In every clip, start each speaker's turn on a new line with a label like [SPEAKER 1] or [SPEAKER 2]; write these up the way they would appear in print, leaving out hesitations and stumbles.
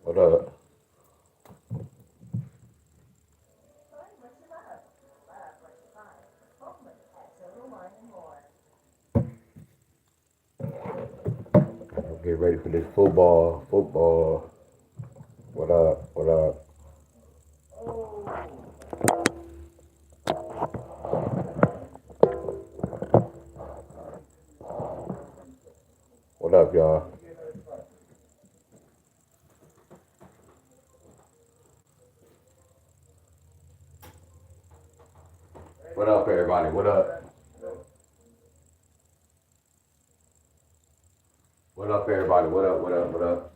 [SPEAKER 1] What up? Get ready for this football. Football. What up? What up? What up, y'all? What up, everybody? What up? What up, everybody? What up? What up? What up?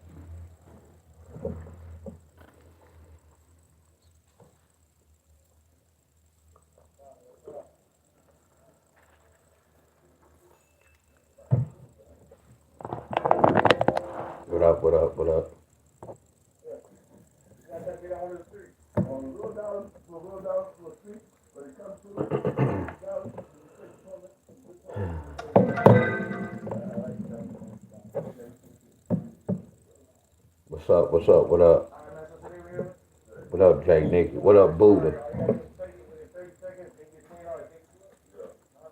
[SPEAKER 1] What up? What up? What up? What's up? What's up? What up? What up, Jay Nicky? What up, Buddha?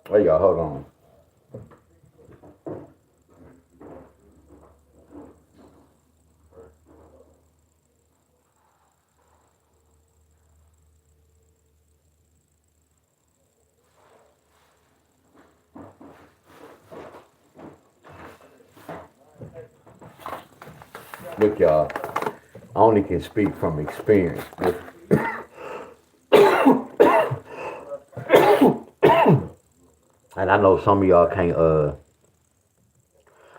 [SPEAKER 1] Hey, y'all, hold on. Look, y'all, I only can speak from experience. And I know some of y'all can't,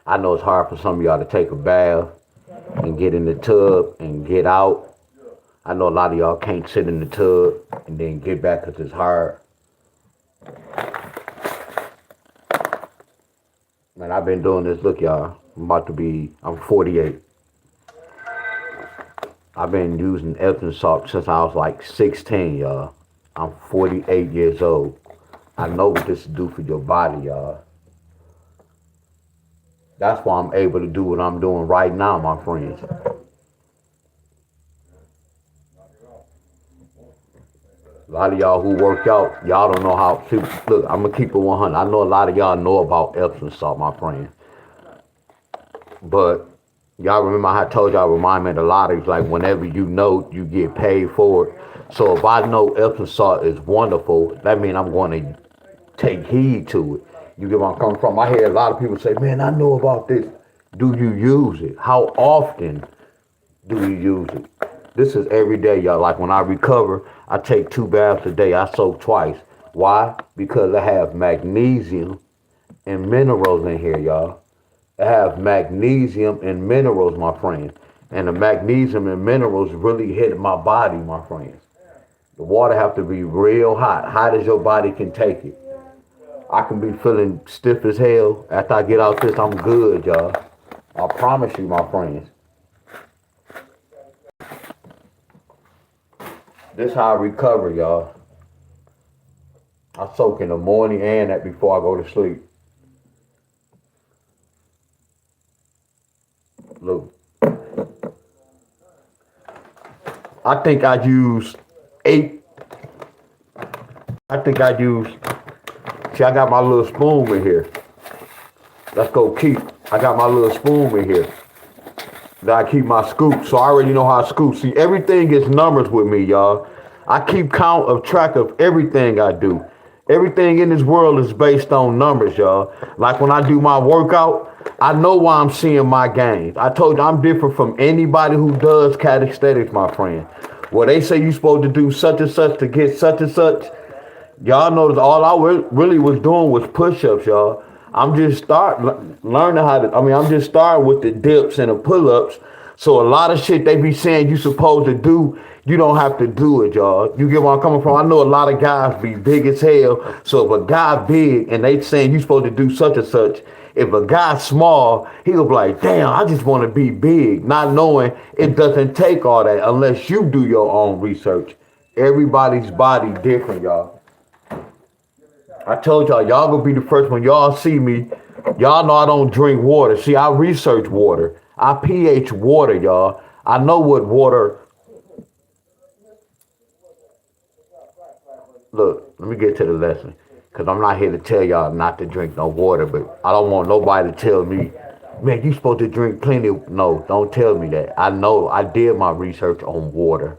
[SPEAKER 1] I know it's hard for some of y'all to take a bath and get in the tub and get out. I know a lot of y'all can't sit in the tub and then get back because it's hard. Man, I've been doing this. Look, y'all, I'm 48. I've been using Epsom salt since I was like 16, y'all. I'm 48 years old. I know what this do for your body, y'all. That's why I'm able to do what I'm doing right now, my friends. A lot of y'all who work out, y'all don't know how. Look, I'm gonna keep it 100. I know a lot of y'all know about Epsom salt, my friend. But y'all remember how I told y'all, remind me of the lotteries, like whenever you know, you get paid for it. So if I know Epsom salt is wonderful, that means I'm going to take heed to it. You get where I'm coming from? I hear a lot of people say, man, I know about this. Do you use it? How often do you use it? This is every day, y'all. Like when I recover, I take 2 baths a day. I soak twice. Why? Because I have magnesium and minerals in here, y'all. I have magnesium and minerals, my friend. And the magnesium and minerals really hit my body, my friends. The water have to be real hot as your body can take it. I can be feeling stiff as hell. After I get out this, I'm good, y'all. I promise you, my friends. This how I recover, y'all. I soak in the morning and that before I go to sleep. Look, I think I used 8. I think I used. See, I got my little spoon in here. Let's go keep. I got my little spoon in here. That I keep my scoop, so I already know how I scoop. See, everything is numbers with me, y'all. I keep count of track of everything I do. Everything in this world is based on numbers, y'all. Like when I do my workout, I know why I'm seeing my gains. I told you I'm different from anybody who does calisthenics, my friend. Well, they say you're supposed to do such and such to get such and such. Y'all notice all I really was doing was push-ups, y'all. I'm just learning how to. I'm just starting with the dips and the pull-ups. So a lot of shit they be saying you supposed to do, you don't have to do it, y'all. You get where I'm coming from? I know a lot of guys be big as hell. So if a guy big and they saying you supposed to do such and such, if a guy small, he'll be like, damn, I just want to be big, not knowing it doesn't take all that unless you do your own research. Everybody's body different, y'all. I told y'all gonna be the first when y'all see me. Y'all know I don't drink water. See, I research water. I pH water, y'all. I know what water. Look, let me get to the lesson. Because I'm not here to tell y'all not to drink no water, but I don't want nobody to tell me, man, you supposed to drink plenty. No, don't tell me that. I know I did my research on water.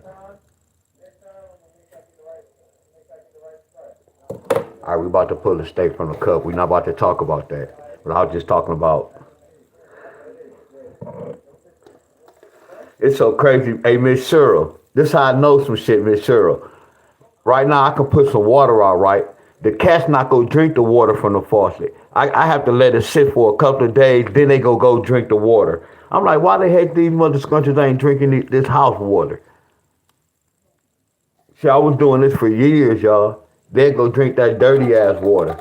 [SPEAKER 1] All right, we about to pull a steak from the cup. We're not about to talk about that. But I was just talking about, it's so crazy. Hey, Miss Cheryl, this how I know some shit, Miss Cheryl. Right now, I can put some water out, right? The cat's not gonna drink the water from the faucet. I have to let it sit for a couple of days, then they go drink the water. I'm like, why the heck these mother scrunches ain't drinking this house water? See, I was doing this for years, y'all. They go drink that dirty ass water.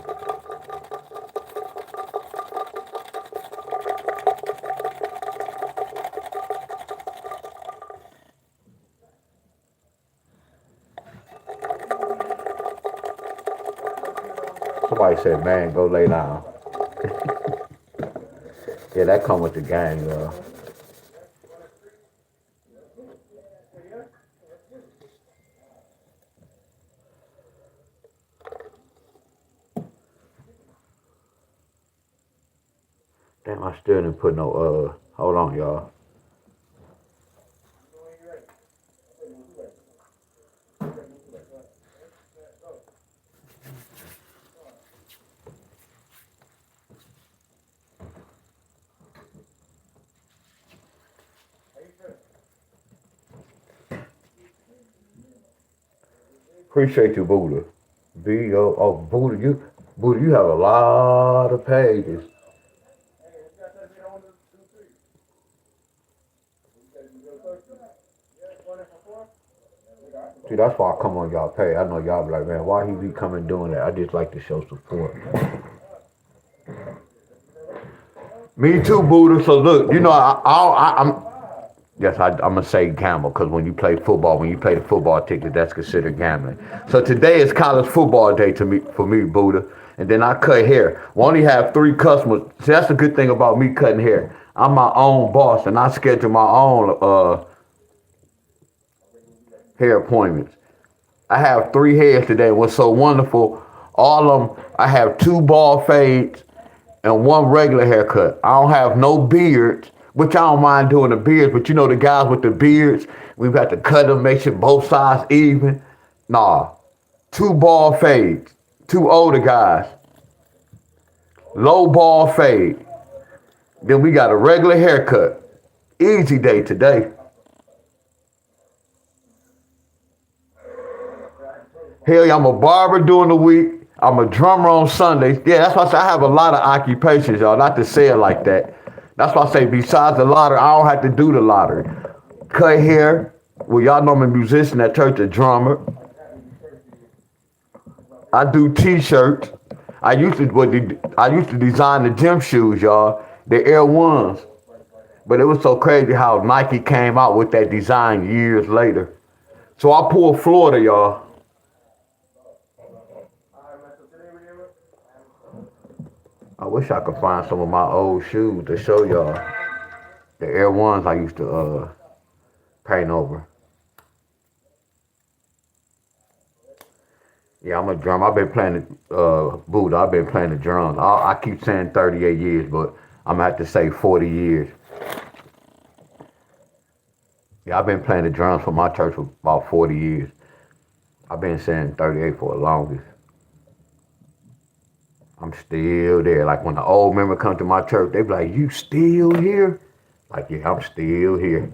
[SPEAKER 1] Somebody said, man, go lay down. Yeah, that come with the game, y'all. Damn, I still didn't put no, hold on, y'all. Appreciate you, Buddha. Buddha, you have a lot of pages. See, that's why I come on y'all page. I know y'all be like, man, why he be coming doing that? I just like to show support. Me too, Buddha. So look, you know, I'm yes, I'm gonna say gamble because when you play football, when you play the football ticket, that's considered gambling. So today is college football day for me, Buddha. And then I cut hair. We only have 3 customers. See, that's the good thing about me cutting hair. I'm my own boss, and I schedule my own hair appointments. I have 3 heads today. What's so wonderful? All of them. I have 2 bald fades and 1 regular haircut. I don't have no beards, which I don't mind doing the beards, but you know the guys with the beards, we've got to cut them, make sure both sides even. Nah, 2 bald fades, 2 older guys, low bald fade. Then we got a regular haircut. Easy day today. Hell yeah, I'm a barber during the week. I'm a drummer on Sundays. Yeah, that's why I say I have a lot of occupations, y'all. Not to say it like that. That's why I say besides the lottery, I don't have to do the lottery. Cut hair. Well, y'all know I'm a musician at church, a drummer. I do T-shirts. I used to design the gym shoes, y'all. The Air Ones. But it was so crazy how Nike came out with that design years later. So I pulled Florida, y'all. I wish I could find some of my old shoes to show y'all. The Air Ones I used to paint over. Yeah, I'm a drummer. I've been playing Buddha. I've been playing the drums. I keep saying 38 years, but I'm gonna have to say 40 years. Yeah, I've been playing the drums for my church for about 40 years. I've been saying 38 for the longest. I'm still there. Like when the old member come to my church, they be like, "You still here?" Like, yeah, I'm still here.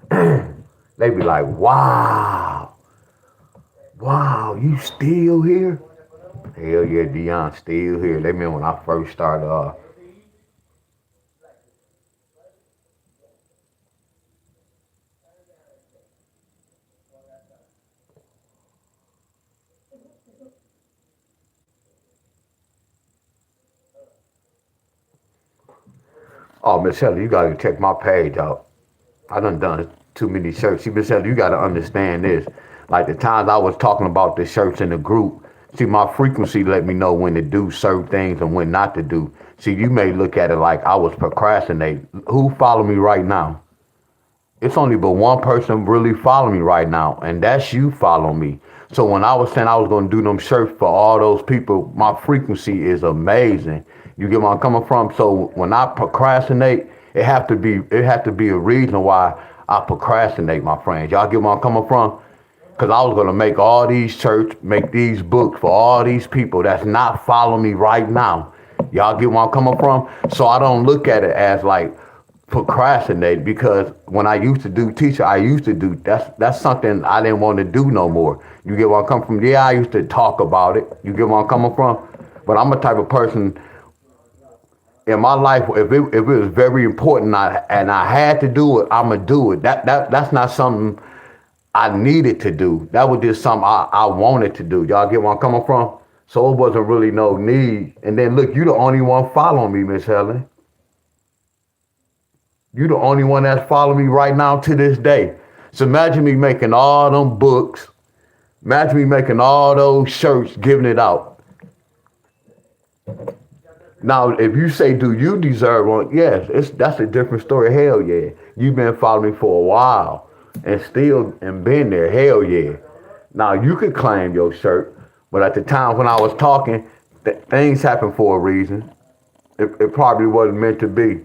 [SPEAKER 1] They be like, "Wow, wow, you still here?" Hell yeah, Deon still here. They mean when I first started off. Oh, Miss Heather, you gotta check my page out. I done too many shirts. See, Miss Heather, you gotta understand this. Like the times I was talking about the shirts in the group, see, my frequency let me know when to do certain things and when not to do. See, you may look at it like I was procrastinating. Who follow me right now? It's only but one person really following me right now, and that's you follow me. So when I was saying I was gonna do them shirts for all those people, my frequency is amazing. You get where I'm coming from? So when I procrastinate, it have to be a reason why I procrastinate, my friends. Y'all get where I'm coming from? Cause I was gonna make all these shirts, make these books for all these people that's not following me right now. Y'all get where I'm coming from? So I don't look at it as like procrastinate, because when I used to do teacher, I used to do that's something I didn't want to do no more. You get where I'm coming from? Yeah, I used to talk about it. You get where I'm coming from? But I'm a type of person in my life, if it was very important, and I had to do it, I'ma do it. That's not something I needed to do. That was just something I wanted to do. Y'all get where I'm coming from? So it wasn't really no need. And then look, you the only one following me, Miss Helen. You the only one that's following me right now to this day. So imagine me making all them books. Imagine me making all those shirts, giving it out. Now, if you say, do you deserve one? Yes, that's a different story. Hell yeah. You've been following me for a while and still and been there. Hell yeah. Now, you could claim your shirt, but at the time when I was talking, things happen for a reason. It probably wasn't meant to be.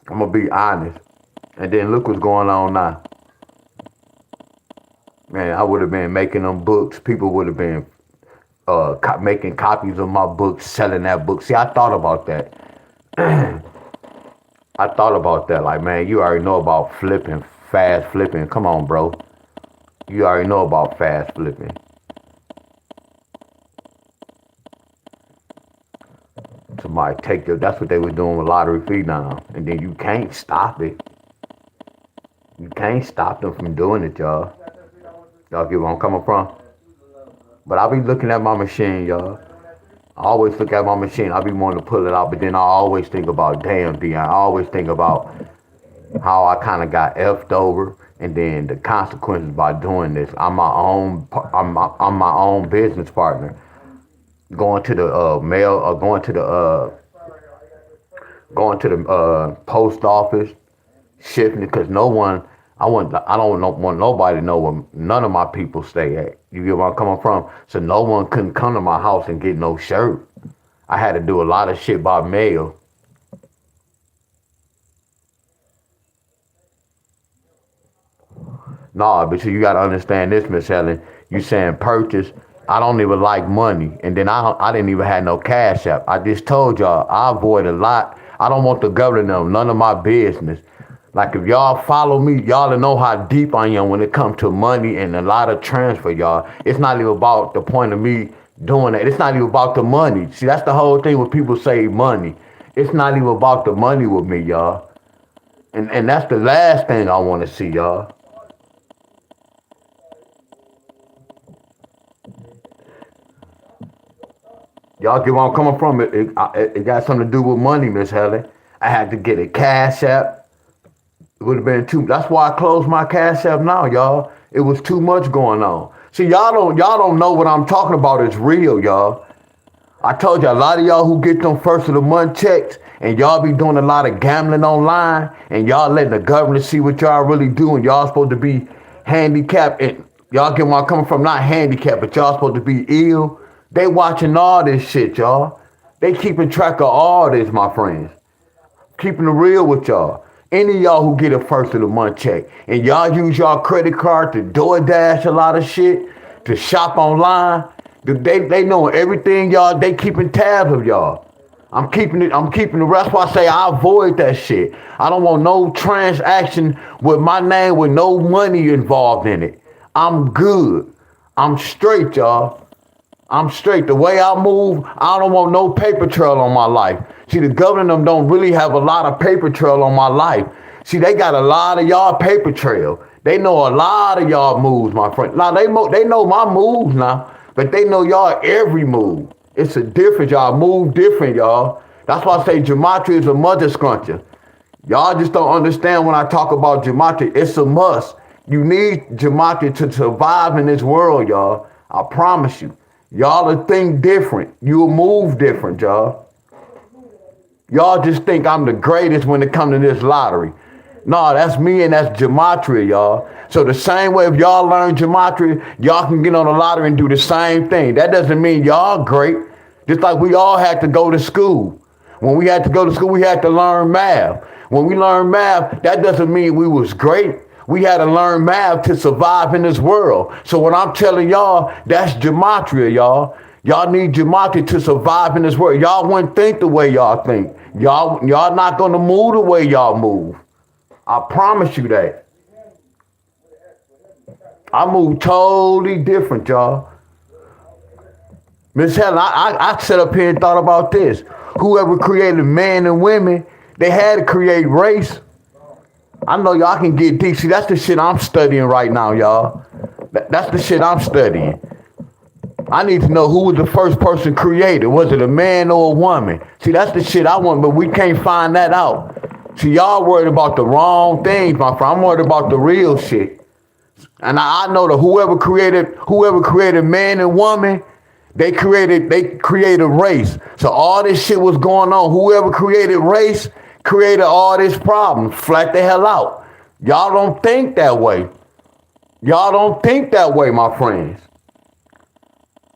[SPEAKER 1] I'm going to be honest. And then look what's going on now. Man, I would have been making them books. People would have been making copies of my books, selling that book. See, I thought about that. I thought about that. Like, man, you already know about flipping, fast flipping. Come on, bro. You already know about fast flipping. Somebody take your, that's what they were doing with lottery fee now. And then you can't stop it. You can't stop them from doing it, y'all. Y'all get where I'm coming from? But I be looking at my machine, y'all. I always look at my machine. I be wanting to pull it out, but then I always think about, damn, Deon. I always think about how I kind of got effed over, and then the consequences by doing this. I'm my own business partner. Going to the mail, or going to the post office, shifting it, because I don't want nobody to know where none of my people stay at. You get where I'm coming from? So no one couldn't come to my house and get no shirt. I had to do a lot of shit by mail. Nah, but you gotta understand this, Miss Helen. You saying purchase. I don't even like money. And then I didn't even have no cash app. I just told y'all, I avoid a lot. I don't want the government to know none of my business. Like, if y'all follow me, y'all know how deep I am when it comes to money and a lot of transfer, y'all. It's not even about the point of me doing it. It's not even about the money. See, that's the whole thing when people say money. It's not even about the money with me, y'all. And that's the last thing I want to see, y'all. Y'all get where I'm coming from. It got something to do with money, Miss Helen. I had to get a cash app. It would have been too. That's why I closed my cash app now, y'all. It was too much going on. See, y'all don't know what I'm talking about. It's real, y'all. I told you, a lot of y'all who get them first of the month checks, and y'all be doing a lot of gambling online, and y'all letting the government see what y'all really do, and y'all supposed to be handicapped, and y'all get where I'm coming from, not handicapped, but y'all supposed to be ill. They watching all this shit, y'all. They keeping track of all this, my friends. Keeping it real with y'all. Any of y'all who get a first of the month check and y'all use y'all credit card to DoorDash a lot of shit, to shop online, they know everything, y'all. They keeping tabs of y'all. I'm keeping it. That's why I say I avoid that shit. I don't want no transaction with my name with no money involved in it. I'm good. I'm straight, y'all. I'm straight. The way I move, I don't want no paper trail on my life. See, the government them don't really have a lot of paper trail on my life. See, they got a lot of y'all paper trail. They know a lot of y'all moves, my friend. Now, they know my moves now, but they know y'all every move. It's a difference, y'all. Move different, y'all. That's why I say gematria is a mother scruncher. Y'all just don't understand when I talk about gematria. It's a must. You need gematria to survive in this world, y'all. I promise you. Y'all will think different. You'll move different, y'all. Y'all just think I'm the greatest when it comes to this lottery. No, that's me and that's gematria, y'all. So the same way if y'all learn gematria, y'all can get on the lottery and do the same thing. That doesn't mean y'all great. Just like we all had to go to school. When we had to go to school, we had to learn math. When we learned math, that doesn't mean we was great. We had to learn math to survive in this world. So what I'm telling y'all, that's gematria, y'all. Y'all need gematria to survive in this world. Y'all wouldn't think the way y'all think. Y'all not gonna move the way y'all move. I promise you that. I move totally different, y'all. Miss Helen, I sat up here and thought about this. Whoever created men and women, they had to create race. I know y'all can get deep. See, that's the shit I'm studying right now, y'all. That's the shit I'm studying. I need to know who was the first person created. Was it a man or a woman? See, that's the shit I want, but we can't find that out. See, y'all worried about the wrong things, my friend. I'm worried about the real shit. And I know that whoever created man and woman, they created race. So all this shit was going on. Whoever created race created all this problem. Flat the hell out. Y'all don't think that way. Y'all don't think that way, my friends.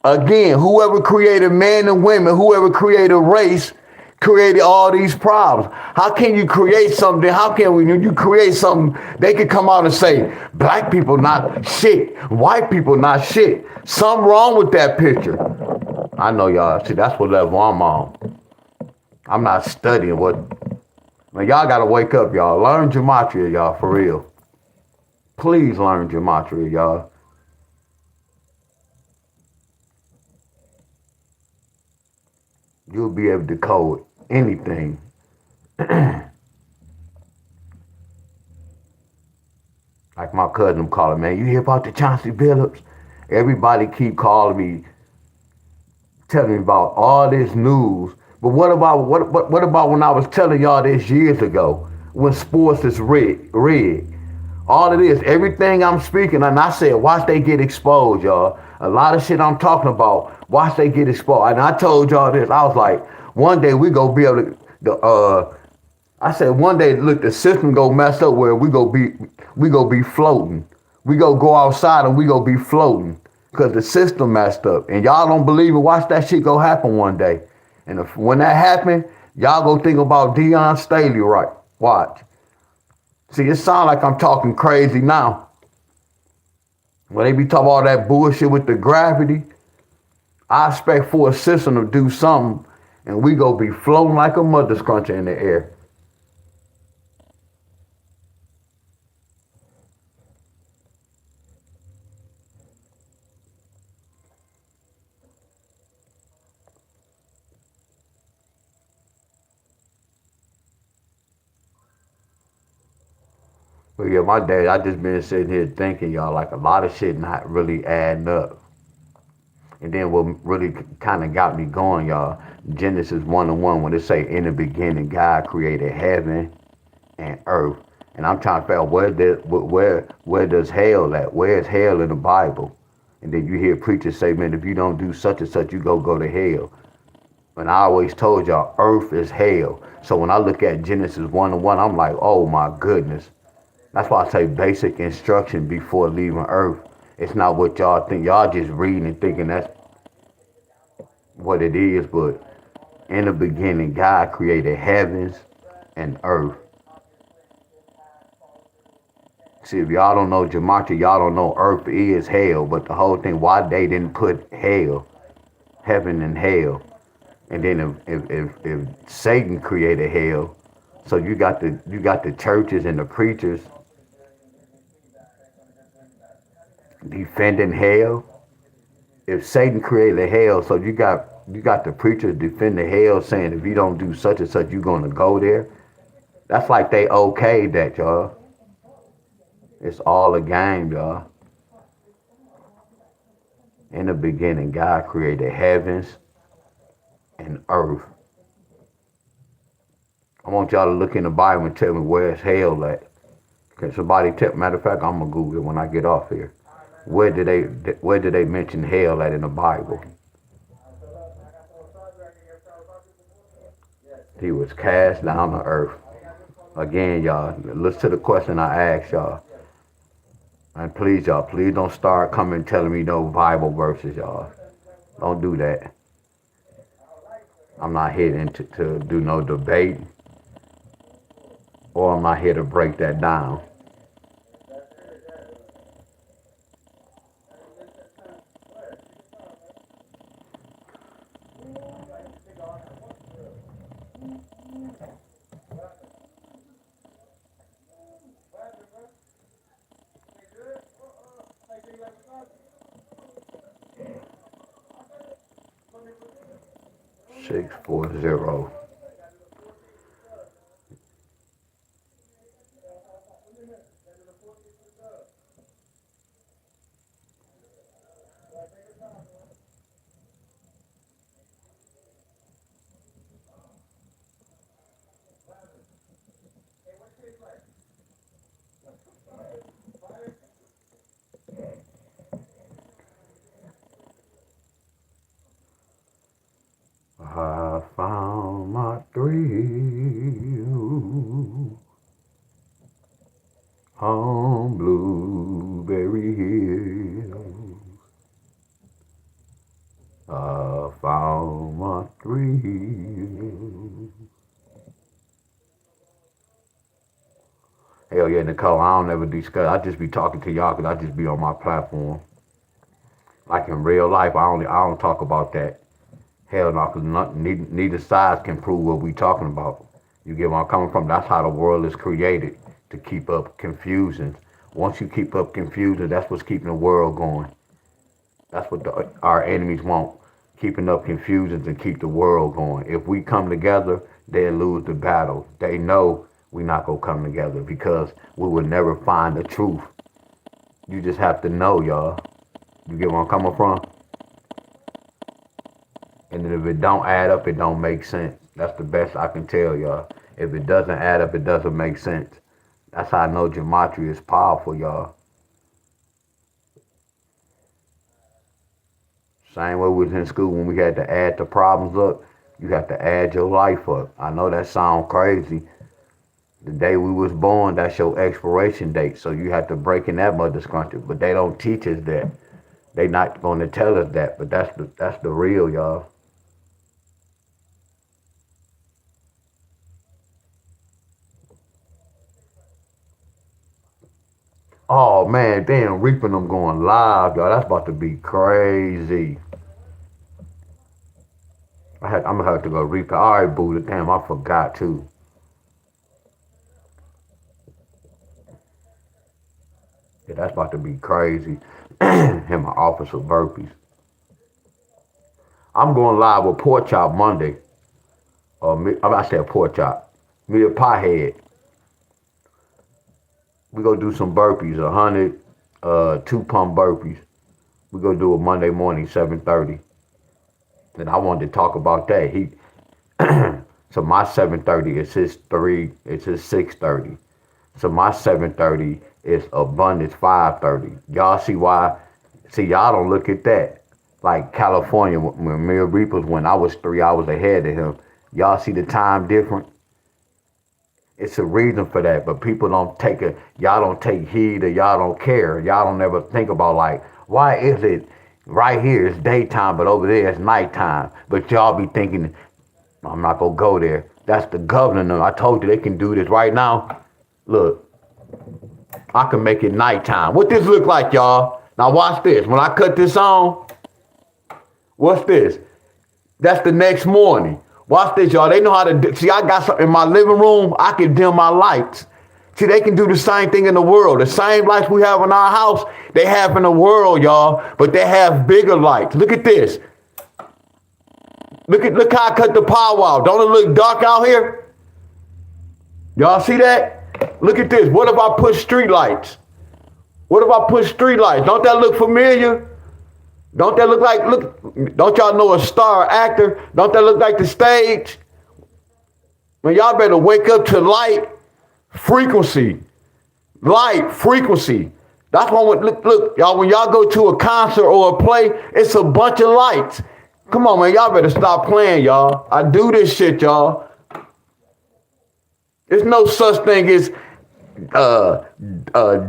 [SPEAKER 1] Again, whoever created men and women, whoever created race, created all these problems. How can you create something? How can when you create something, they can come out and say, black people not shit, white people not shit. Something wrong with that picture. I know y'all, see, that's what level I'm on. I'm not studying what, man, y'all gotta wake up, y'all. Learn gematria, y'all, for real. Please learn gematria, y'all. You'll be able to code anything. Like my cousin calling, man, you hear about the Chauncey Billups? Everybody keep calling me, telling me about all this news. But what about when I was telling y'all this years ago, when sports is rigged? All it is, everything I'm speaking, and I said, watch they get exposed, y'all. A lot of shit I'm talking about, watch they get exposed. And I told y'all this, I was like, one day we gonna be able to, I said one day, look, the system go mess up where we go be floating. We go outside and we go be floating because the system messed up. And y'all don't believe it. Watch that shit go happen one day. And when that happen, y'all go think about Deon Staley, right? Watch. See, it sound like I'm talking crazy now. When they be talking all that bullshit with the gravity, I expect for a system to do something and we go be floating like a mother scruncher in the air. But yeah, my dad, I just been sitting here thinking, y'all, like a lot of shit not really adding up. And then what really kind of got me going, y'all, Genesis 1:1, when it say, in the beginning, God created heaven and earth. And I'm trying to figure out where does hell at? Where's hell in the Bible? And then you hear preachers say, man, if you don't do such and such, you go to hell. And I always told y'all, earth is hell. So when I look at Genesis 1:1, I'm like, oh my goodness. That's why I say basic instruction before leaving earth. It's not what y'all think. Y'all just reading and thinking that's what it is. But in the beginning, God created heavens and earth. See, if y'all don't know gematria, y'all don't know earth is hell. But the whole thing, why they didn't put hell, heaven and hell. And then if Satan created hell, so you got the churches and the preachers defending hell. If Satan created hell, so you got the preachers defending hell, saying if you don't do such and such, you're gonna go there. That's like they okay that, y'all. It's all a game, y'all. In the beginning, God created heavens and earth. I want y'all to look in the Bible and tell me where's hell at. Can somebody tell? Matter of fact, I'm gonna Google it when I get off here. Where did they mention hell at in the Bible? He was cast down to earth. Again, y'all, listen to the question I asked y'all. And please, y'all, please don't start coming telling me no Bible verses, y'all. Don't do that. I'm not here to do no debate, or I'm not here to break that down. 640. I found my thrill on Blueberry Hill. I found my thrill. Hell yeah, Nicole, I don't ever discuss. I just be talking to y'all because I just be on my platform. Like in real life, I don't talk about that. Hell no, because neither side can prove what we talking about. You get where I'm coming from? That's how the world is created, to keep up confusion. Once you keep up confusion, that's what's keeping the world going. That's what our enemies want, keeping up confusions and keep the world going. If we come together, they'll lose the battle. They know we not going to come together because we will never find the truth. You just have to know, y'all. You get where I'm coming from? And if it don't add up, it don't make sense. That's the best I can tell y'all. If it doesn't add up, it doesn't make sense. That's how I know gematria is powerful, y'all. Same way we was in school when we had to add the problems up. You have to add your life up. I know that sounds crazy. The day we was born, that's your expiration date. So you have to break in that mother's country. But they don't teach us that. They not going to tell us that. But that's the real, y'all. Oh man, damn, reaping them going live, y'all. That's about to be crazy. I'm gonna have to go reap it. All right, Buddha. Damn, I forgot too. Yeah, that's about to be crazy. Him my office with burpees. I'm going live with pork chop Monday. I said pork chop. Me a pothead. We go do some burpees. 100, 2 pump burpees. We go do it Monday morning, 7:30. Then I wanted to talk about that. So my 7:30 is his 3. It's his 6:30. So my 7:30 is abundance 5:30. Y'all see why? See, y'all don't look at that. Like California, when Mia Reapers, when I was 3 hours ahead of him, y'all see the time different? It's a reason for that, but people y'all don't take heed, or y'all don't care. Y'all don't ever think about, like, why is it right here it's daytime, but over there it's nighttime? But y'all be thinking, I'm not gonna go there. That's the governor. I told you they can do this right now. Look, I can make it nighttime. What this look like, y'all? Now watch this. When I cut this on, what's this? That's the next morning. Watch this, y'all. They know how to see. I got something in my living room. I can dim my lights. See, they can do the same thing in the world. The same lights we have in our house, they have in the world, y'all. But they have bigger lights. Look at this. Look how I cut the power out. Don't it look dark out here? Y'all see that? Look at this. What if I put street lights? What if I put street lights? Don't that look familiar? Don't that look like, don't y'all know a star actor? Don't that look like the stage? Man, y'all better wake up to light frequency. Light frequency. That's why, look, y'all, when y'all go to a concert or a play, it's a bunch of lights. Come on, man, y'all better stop playing, y'all. I do this shit, y'all. There's no such thing as uh,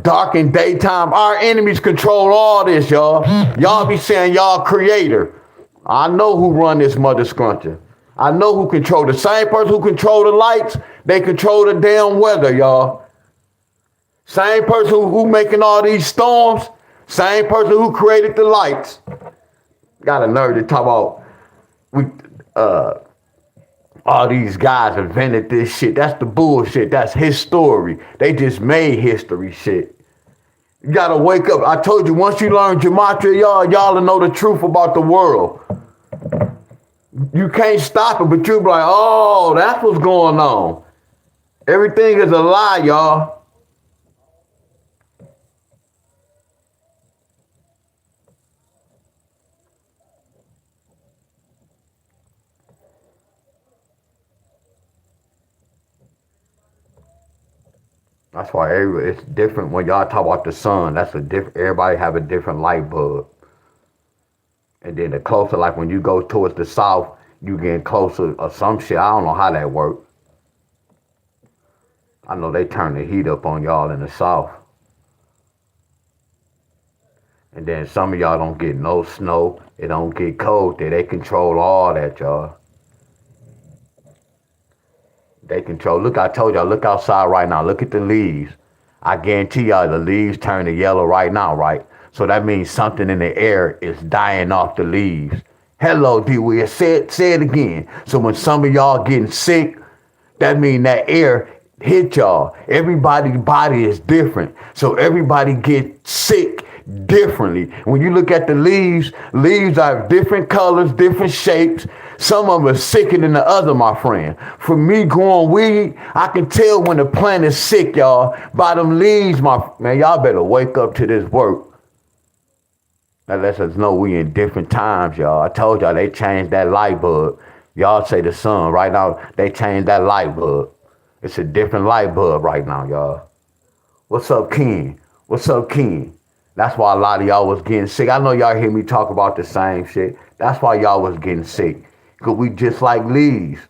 [SPEAKER 1] dark and daytime. Our enemies control all this, y'all. Y'all be saying y'all creator. I know who run this mother scruncher. I know who control the same person who control the lights. They control the damn weather, y'all. Same person who making all these storms. Same person who created the lights. Got a nerve to talk about we all these guys invented this shit. That's the bullshit. That's his story. They just made history shit. You gotta wake up. I told you, once you learn gematria, y'all will know the truth about the world. You can't stop it, but you'll be like, oh, that's what's going on. Everything is a lie, y'all. That's why it's different when y'all talk about the sun. That's a different. Everybody have a different light bulb. And then the closer, like when you go towards the south, you getting closer or some shit. I don't know how that works. I know they turn the heat up on y'all in the south. And then some of y'all don't get no snow. It don't get cold there. They control all that, y'all. They control. Look, I told y'all, look outside right now. Look at the leaves. I guarantee y'all the leaves turn to yellow right now, right? So that means something in the air is dying off the leaves. Hello, D-Will. Say it again. So when some of y'all getting sick, that means that air hit y'all. Everybody's body is different. So everybody gets sick differently. When you look at the leaves are different colors, different shapes. Some of them are sicker than the other, my friend. For me growing weed, I can tell when the plant is sick, y'all, by them leaves, man, y'all better wake up to this work. That lets us know we in different times, y'all. I told y'all they changed that light bulb. Y'all say the sun. Right now, they changed that light bulb. It's a different light bulb right now, y'all. What's up, Ken? What's up, Ken? That's why a lot of y'all was getting sick. I know y'all hear me talk about the same shit. That's why y'all was getting sick. Because we just like leaves.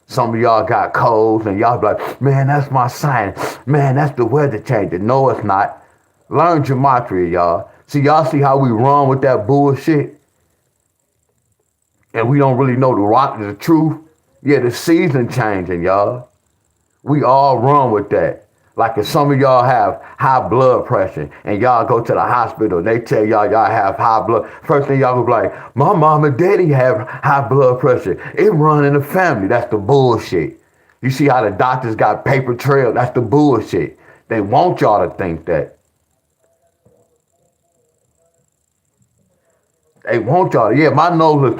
[SPEAKER 1] Some of y'all got colds and y'all be like, man, that's my sign. Man, that's the weather changing. No, it's not. Learn gematria, y'all. Y'all see how we run with that bullshit? And we don't really know the truth? Yeah, the season changing, y'all. We all run with that. Like if some of y'all have high blood pressure and y'all go to the hospital and they tell y'all have high blood, first thing y'all go be like, my mom and daddy have high blood pressure. It run in the family. That's the bullshit. You see how the doctors got paper trail? That's the bullshit. They want y'all to think that. They want y'all to, yeah, my nose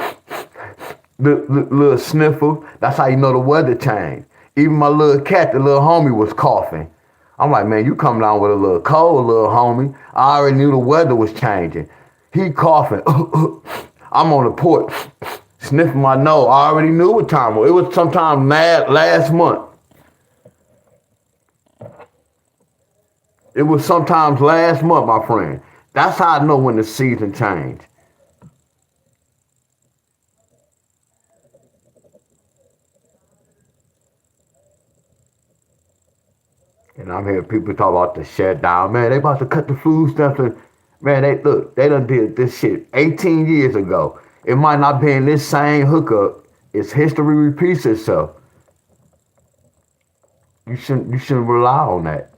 [SPEAKER 1] little sniffle. That's how you know the weather changed. Even my little cat, the little homie, was coughing. I'm like, man, you come down with a little cold, little homie. I already knew the weather was changing. He coughing. I'm on the porch, sniffing my nose. I already knew what time it was. It was sometime last month. It was sometimes last month, my friend. That's how I know when the season changed. And I'm hearing people talk about the shutdown. Man, they about to cut the food stamps. Man, they done did this shit 18 years ago. It might not be in this same hookup. It's history repeats itself. You shouldn't rely on that.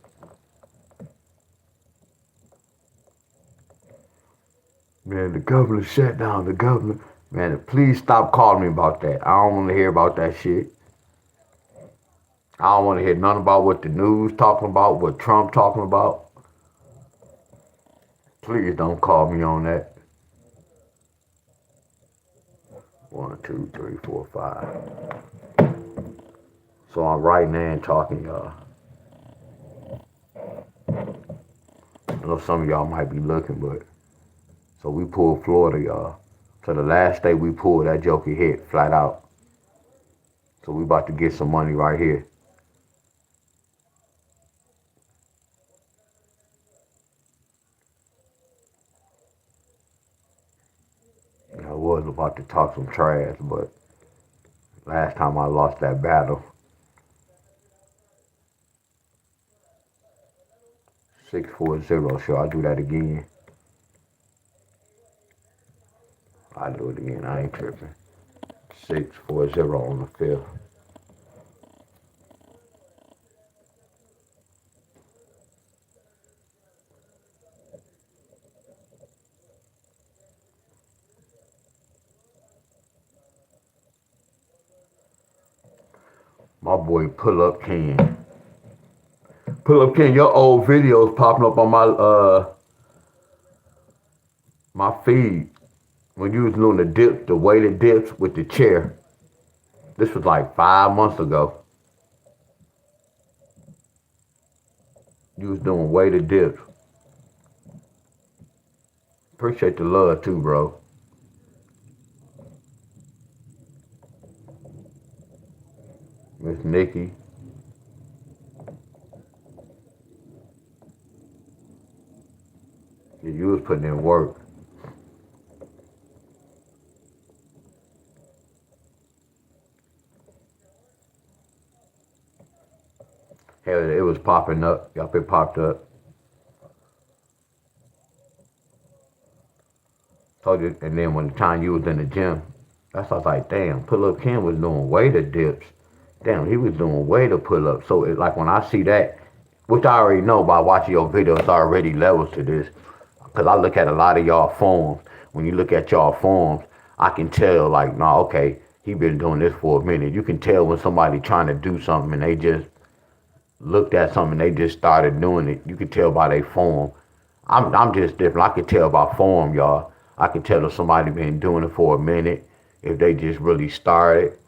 [SPEAKER 1] Man, the governor shut down. The governor. Man, please stop calling me about that. I don't want to hear about that shit. I don't want to hear none about what the news talking about, what Trump talking about. Please don't call me on that. 1, 2, 3, 4, 5. So I'm writing and talking, y'all. I know some of y'all might be looking, but so we pulled Florida, y'all. So the last state we pulled, that joker hit flat out. So we about to get some money right here. I was about to talk some trash, but last time I lost that battle, 640. Sure, I'll do that again. I'll do it again. I ain't tripping. 640 on the fifth. My boy Pull Up Ken. Pull Up Ken, your old videos popping up on my feed when you was doing the dip, the weighted dips with the chair. This was like 5 months ago. You was doing weighted dips. Appreciate the love too, bro. Miss Nikki. Yeah, you was putting in work. Hell, it was popping up. Yup, it popped up. Told you, and then when the time you was in the gym, that's why I was like, damn, Pull Up Ken was doing weighted dips. Damn, he was doing weighted pull ups. So it, like when I see that, which I already know by watching your videos, already levels to this. Cause I look at a lot of y'all forms. When you look at y'all forms, I can tell like, nah, okay, he been doing this for a minute. You can tell when somebody trying to do something and they just looked at something, they just started doing it. You can tell by their form. I'm just different. I can tell by form, y'all. I can tell if somebody been doing it for a minute, if they just really started.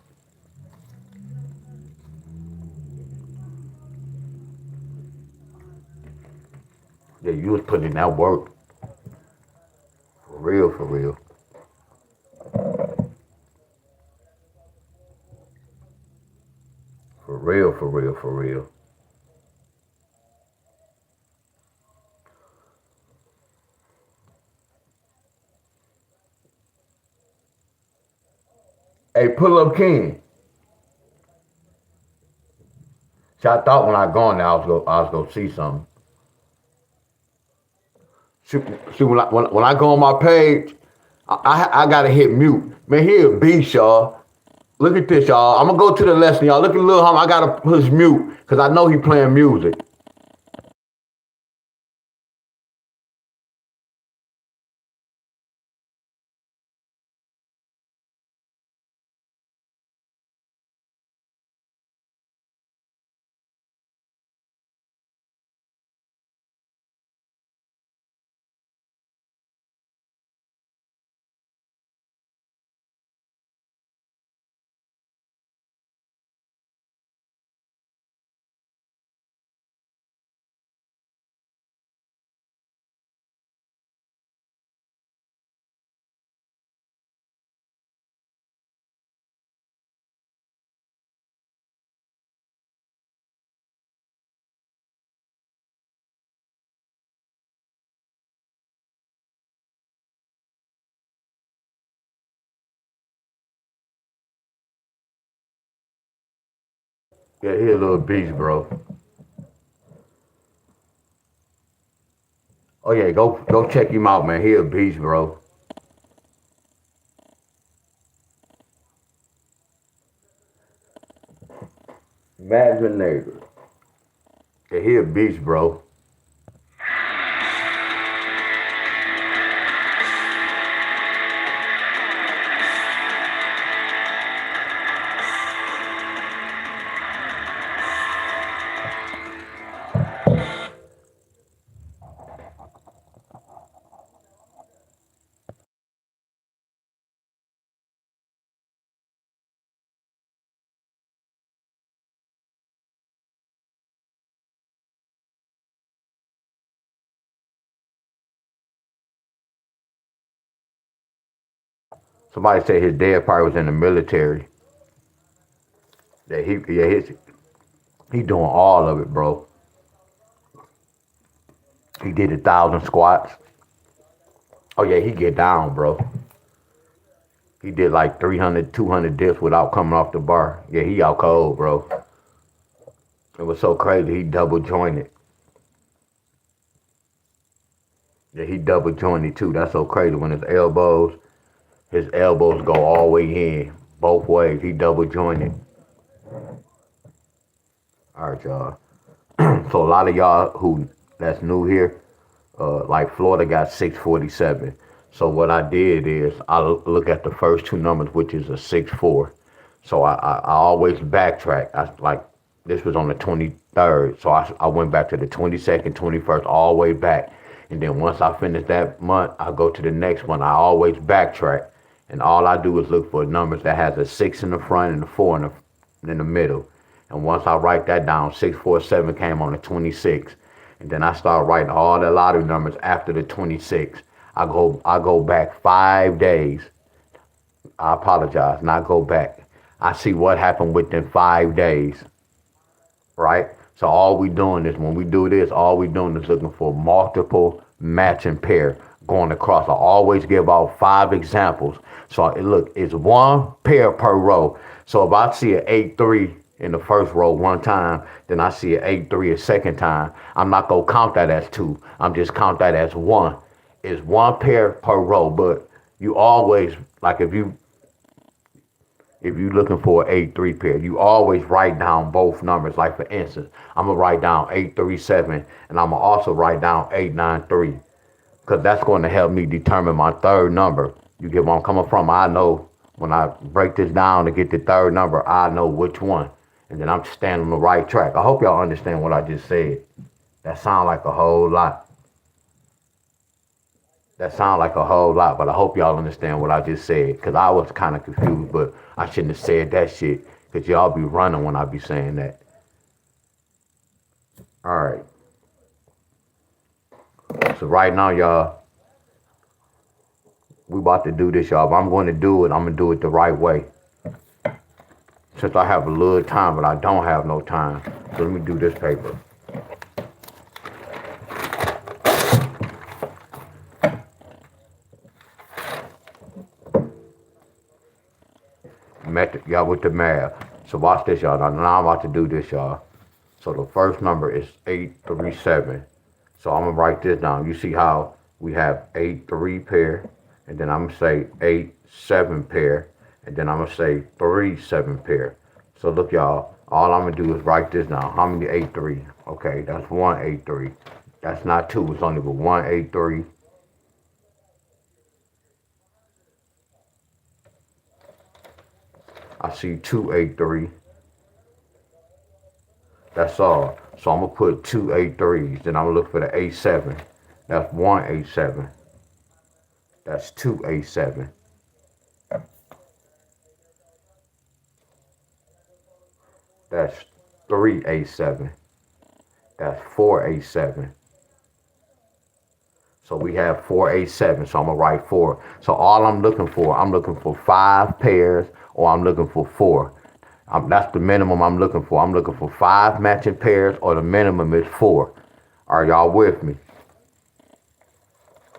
[SPEAKER 1] Yeah, you was putting in that work. For real, for real. For real, for real, for real. Hey, Pull Up King. See, I thought when I gone there, I was gonna see something. See, when I go on my page, I gotta hit mute. Man, he a beast, y'all. Look at this, y'all. I'm gonna go to the lesson, y'all. Look at Lil Hum. I gotta push mute because I know he playing music. Yeah, he a little beast, bro. Oh yeah, go check him out, man. He a beast, bro. Imagine neighbor. Yeah, he a beast, bro. Somebody said his dad probably was in the military. That he doing all of it, bro. He did 1,000 squats. Oh yeah, he get down, bro. He did like 300, 200 dips without coming off the bar. Yeah, he out cold, bro. It was so crazy. He double jointed. Yeah, he double jointed too. That's so crazy. When his elbows go all the way in both ways. He double jointed. All right, y'all. So a lot of y'all who that's new here, like Florida got 647. So what I did is I look at the first two numbers, which is a 6-4. So I always backtrack. I like this was on the 23rd, so I went back to the 22nd, 21st, all the way back. And then once I finish that month, I go to the next one. I always backtrack, and all I do is look for numbers that has a 6 in the front and a 4 in the middle. And once I write that down, 647 came on the 26th. And then I start writing all the lottery numbers after the 26th. I go back 5 days. I apologize, not go back. I see what happened within 5 days, right? So all we doing is when we do this, all we doing is looking for multiple matching pair going across. I always give out 5 examples. So look, it's one pair per row. So if I see an 8-3 in the first row one time, then I see an 8-3 a second time, I'm not gonna count that as two. I'm just count that as one. It's one pair per row, but you always like if you looking for an 8-3 pair, you always write down both numbers. Like for instance, I'm gonna write down 837, and I'm gonna also write down 893, because that's going to help me determine my third number. You get where I'm coming from? I know when I break this down to get the third number, I know which one, and then I'm standing on the right track. I hope y'all understand what I just said. That sound like a whole lot. That sounds like a whole lot, but I hope y'all understand what I just said, because I was kind of confused, but I shouldn't have said that shit, because y'all be running when I be saying that. All right. So right now, y'all, we about to do this, y'all. If I'm going to do it, I'm going to do it the right way. Since I have a little time, but I don't have no time. So let me do this paper. Method, y'all, with the math. So watch this, y'all. Now I'm about to do this, y'all. So the first number is 837. So I'm gonna write this down. You see how we have 8-3 pair, and then I'm gonna say 8-7 pair, and then I'm gonna say 3-7 pair. So look, y'all. All I'm gonna do is write this down. How many 8-3? Okay, that's one 8-3. That's not two. It's only but one 8-3. I see two 8-3. That's all. So I'm gonna put two 8-3s. Then I'm gonna look for the 8-7. That's one 8-7. That's two 8-7. That's three 8-7. That's four 8-7. So we have 4-8-7. So I'm gonna write 4. So all I'm looking for 5 pairs, or I'm looking for 4. That's the minimum I'm looking for. I'm looking for 5 matching pairs, or the minimum is 4. Are y'all with me?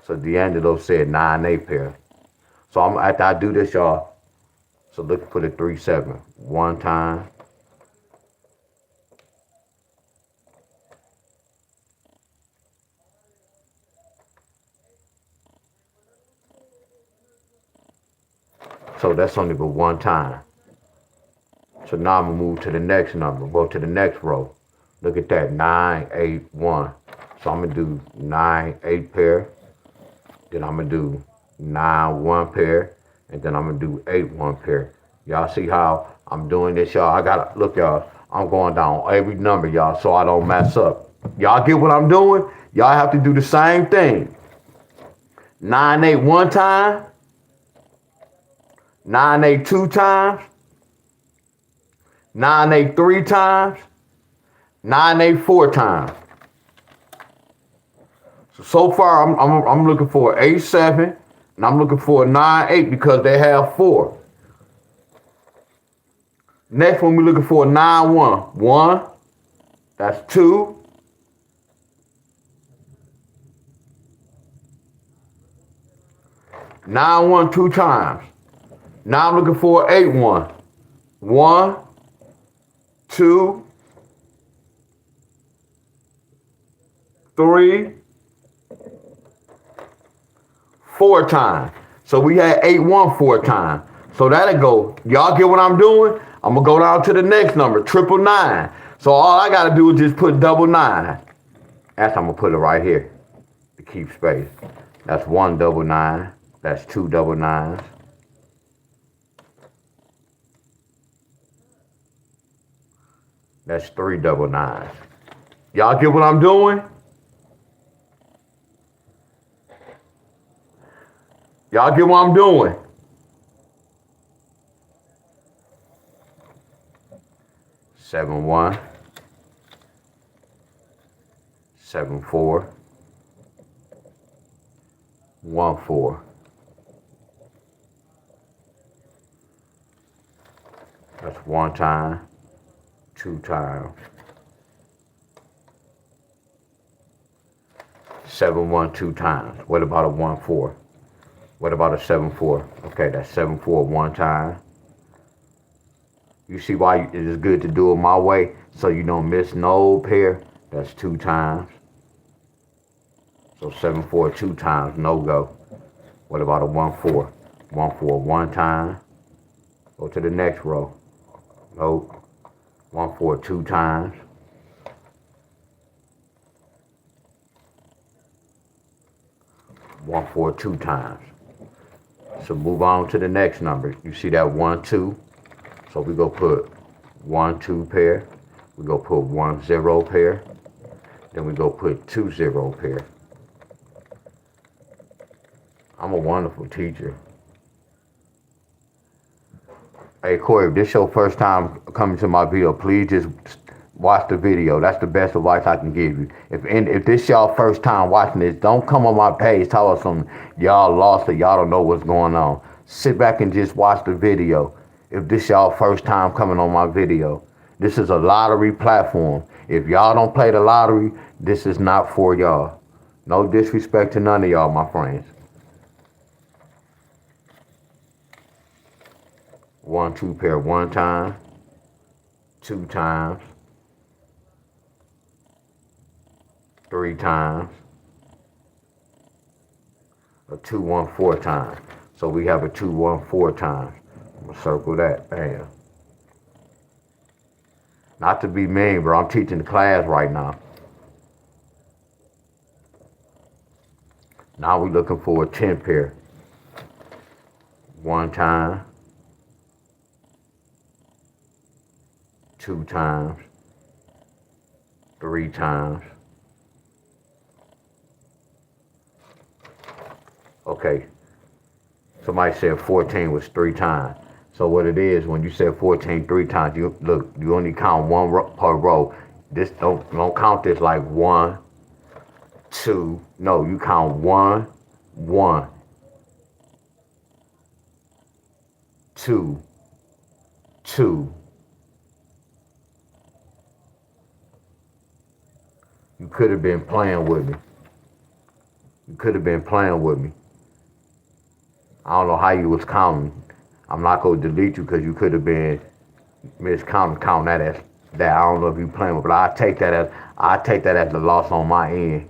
[SPEAKER 1] So D'Angelo said 9-8 pair. So after I do this, y'all. So look for the 3-7 one time. So that's only but one time. So now I'm gonna move to the next number. Go to the next row. Look at that, 9-8-1. So I'm gonna do 9-8 pair. Then I'm gonna do 9-1 pair, and then I'm gonna do 8-1 pair. Y'all see how I'm doing this, y'all? I gotta look, y'all. I'm going down every number, y'all, so I don't mess up. Y'all get what I'm doing? Y'all have to do the same thing. 9-8 one time, 9-8 two times, 9-8 three times, 9-8 four times. So far, I'm looking for 8-7, and I'm looking for 9-8 because they have 4. Next one, we're looking for 9-1. 1, that's 2. 9-1 two times. Now I'm looking for 8-1. 1, 2, 3, 4 times. So we had 8-1 4 times. So that'll go. Y'all get what I'm doing? I'm gonna go down to the next number, 999. So all I gotta do is just put double 9. That's I'm gonna put it right here to keep space. That's 1 double 9. That's 2 double 9s. That's 3 double 9s. Y'all get what I'm doing? Y'all get what I'm doing? 7-1, 7-4, 1-4. That's 1 time, 2 times. 7-1 2 times. What about a 1-4? What about a 7-4? Okay, that's 7-4 1 time. You see why it is good to do it my way, so you don't miss no pair. That's 2 times. So 7-4 2 times, no go. What about a 1-4? 1-4 1 time. Go to the next row. Nope. 1-4 2 times. 1-4 2 times. So move on to the next number. You see that 1-2. So we go put 1-2 pair. We go put 1-0 pair. Then we go put 2-0 pair. I'm a wonderful teacher. Hey Corey, if this is your first time coming to my video, please just watch the video. That's the best advice I can give you. If this y'all first time watching this, don't come on my page tell us some y'all lost or y'all don't know what's going on. Sit back and just watch the video. If this y'all first time coming on my video, this is a lottery platform. If y'all don't play the lottery, this is not for y'all. No disrespect to none of y'all, my friends. 1-2 pair 1 time, 2 times, 3 times, a 2-1-4 time. So we have a 2-1-4 times. I'm gonna circle that. Bam. Not to be mean, bro. I'm teaching the class right now. Now we're looking for a 10 pair. 1 time, 2 times, 3 times. Okay. Somebody said 14 was 3 times. So what it is, when you said 14 3 times, you only count 1 per row. This don't count this like 1, 2. No, you count 1, 1, 2, 2. You could have been playing with me. You could have been playing with me. I don't know how you was counting. I'm not going to delete you because you could have been miscounting, count that as that. I don't know if you playing with, but I take that as the loss on my end.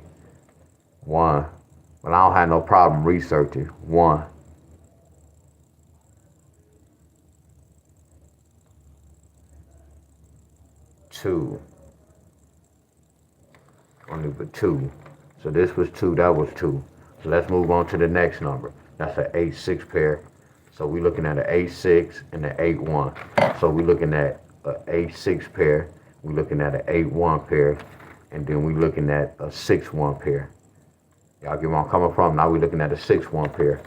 [SPEAKER 1] 1. But I don't have no problem researching. 1. 2. Only but 2. So this was 2, that was 2. So let's move on to the next number. That's an 8-6 pair. So we're looking at an 8-6 and an 8-1. So we're looking at an 8-6 pair. We're looking at an 8-1 pair. And then we're looking at a 6-1 pair. Y'all get where I'm coming from? Now we're looking at a 6-1 pair.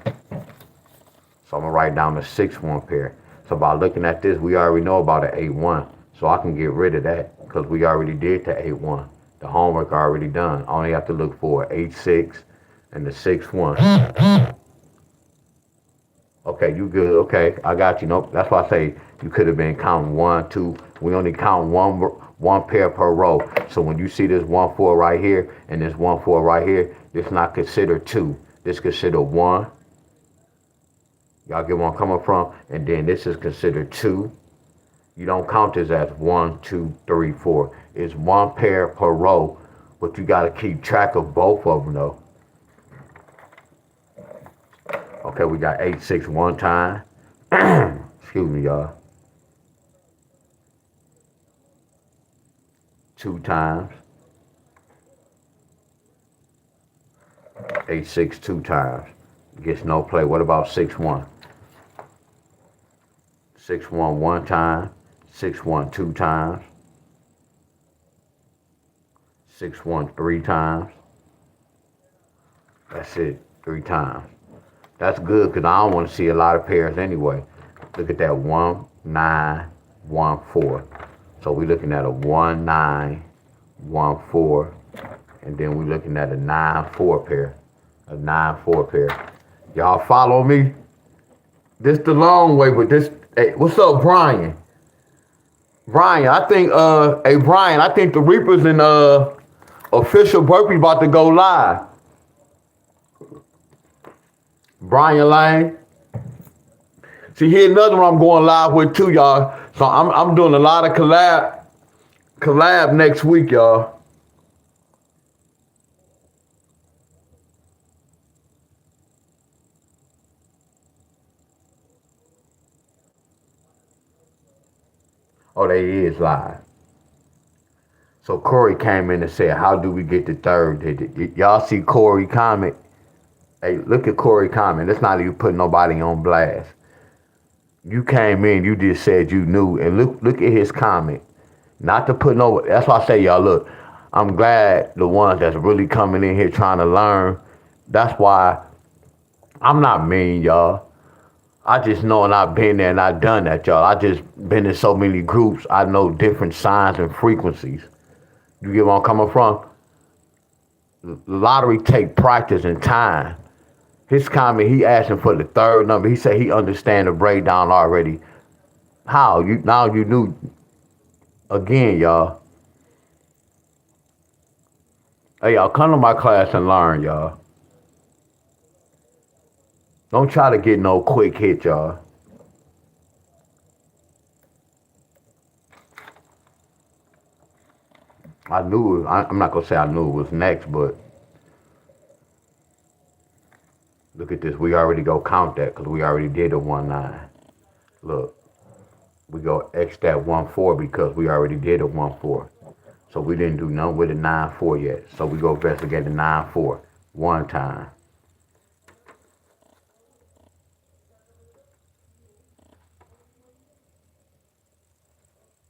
[SPEAKER 1] So I'm going to write down the 6-1 pair. So by looking at this, we already know about an 8-1. So I can get rid of that because we already did the 8-1. The homework already done. I only have to look for an 8-6 and the 6-1. Okay, you good. Okay, I got you. Nope. That's why I say you could have been counting 1, 2. We only count one pair per row. So when you see this 1-4 right here and this 1-4 right here, this not considered 2. This considered 1. Y'all get where I'm coming from? And then this is considered 2. You don't count this as 1, 2, 3, 4. It's 1 pair per row, but you got to keep track of both of them though. Okay, we got 8-6 one time. Excuse me, y'all. 2 times. 8-6 2 times. Gets no play. What about 6-1? 6-1 one time. 6-1 2 times. 6-1 3 times. That's it. 3 times. That's good because I don't want to see a lot of pairs anyway. Look at that 1 9 1 4. So we're looking at a 1 9 1 4, and then we're looking at a 9-4 pair. A 9-4 pair. Y'all follow me? This the long way, but this. Hey, what's up, Brian? Brian, I think. Hey, Brian, I think the Reapers and official Burpee about to go live. Brian Lane. See, here's another one I'm going live with too, y'all. So I'm doing a lot of collab next week, y'all. Oh, they is live. So Corey came in and said, "How do we get the third?" Y'all see Corey comment? Hey, look at Corey comment. It's not even putting nobody on blast. You came in, you just said you knew, and look at his comment. Not to put no. That's why I say, y'all, look. I'm glad the ones that's really coming in here trying to learn. That's why I'm not mean, y'all. I just know, and I've been there and I've done that, y'all. I just been in so many groups. I know different signs and frequencies. You get where I'm coming from? The lottery take practice and time. His comment, he asking for the third number. He said he understand the breakdown already. How? You knew again, y'all. Hey, y'all, come to my class and learn, y'all. Don't try to get no quick hit, y'all. I knew it. I'm not gonna say I knew it was next, but look at this. We already go count that because we already did a 1-9. Look, we go X that 1-4 because we already did a 1-4. So we didn't do nothing with a 9-4 yet. So we go investigate the 9-4 one time.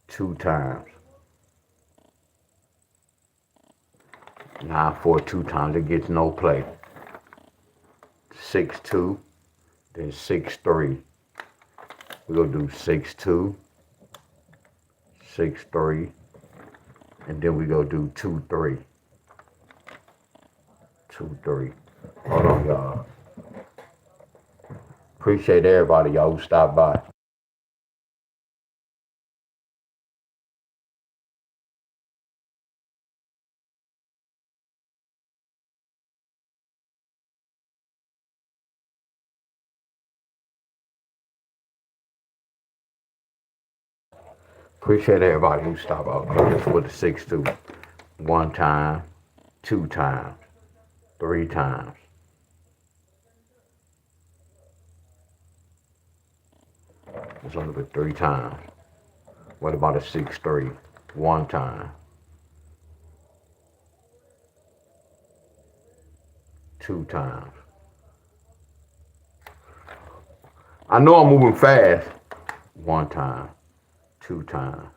[SPEAKER 1] 2 times. 9-4 2 times. It gets no play. 6-2, then 6-3. We're gonna do 6-2, 6-3, and then we go do 2-3. 2-3. Hold on, y'all. Appreciate everybody, y'all, who stopped by. Appreciate everybody who stopped by. This with the 6-2. 1 time, 2 times, 3 times. It's only been 3 times. What about a 6-3? 1 time, 2 times. I know I'm moving fast. 1 time, 2 times.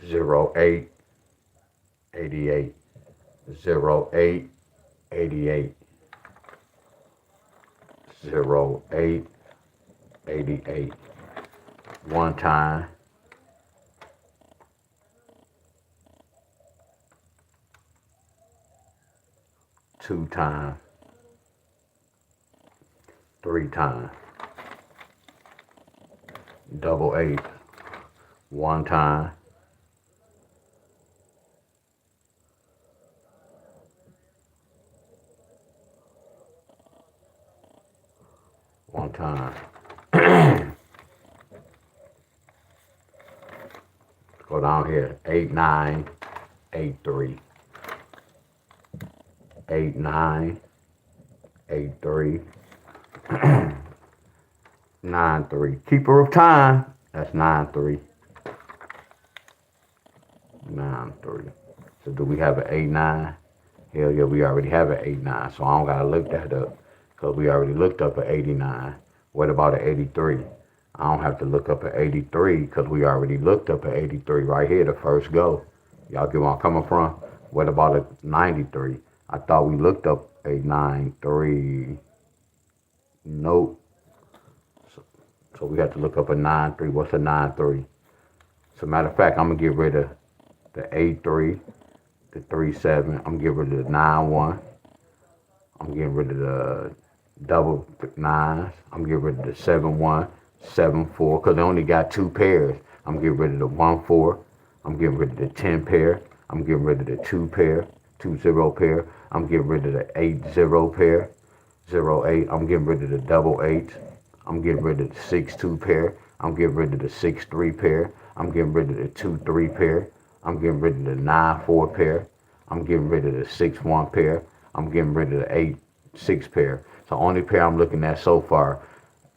[SPEAKER 1] Zero 8 88. 08 88. 08 88. 1 time, 2 times, 3 times. Double 8. 1 time, 1 time. go down here. 8983. 8983. 93. Keeper of time. That's 93. 93. So do we have an 89? Hell yeah, we already have an 89. So I don't gotta look that up because we already looked up an 89. What about an 83? I don't have to look up an 83 because we already looked up an 83 right here, the first go. Y'all get where I'm coming from? What about a 93? I thought we looked up a 93. Nope. So we have to look up a 93. What's a 93? As a matter of fact, I'm going to get rid of the 83, the 37. I'm getting rid of the 91. I'm getting rid of the double nines. I'm getting rid of the 7-1, 7-4, because they only got two pairs. I'm getting rid of the 1-4. I'm getting rid of the 10 pair. I'm getting rid of the 2 pair, 2-0 pair. I'm getting rid of the 8-0 pair, 0-8. I'm getting rid of the double 8. I'm getting rid of the 6-2 pair. I'm getting rid of the 6-3 pair. I'm getting rid of the 2-3 pair. I'm getting rid of the 9-4 pair. I'm getting rid of the 6-1 pair. I'm getting rid of the 8-6 pair. So only pair I'm looking at so far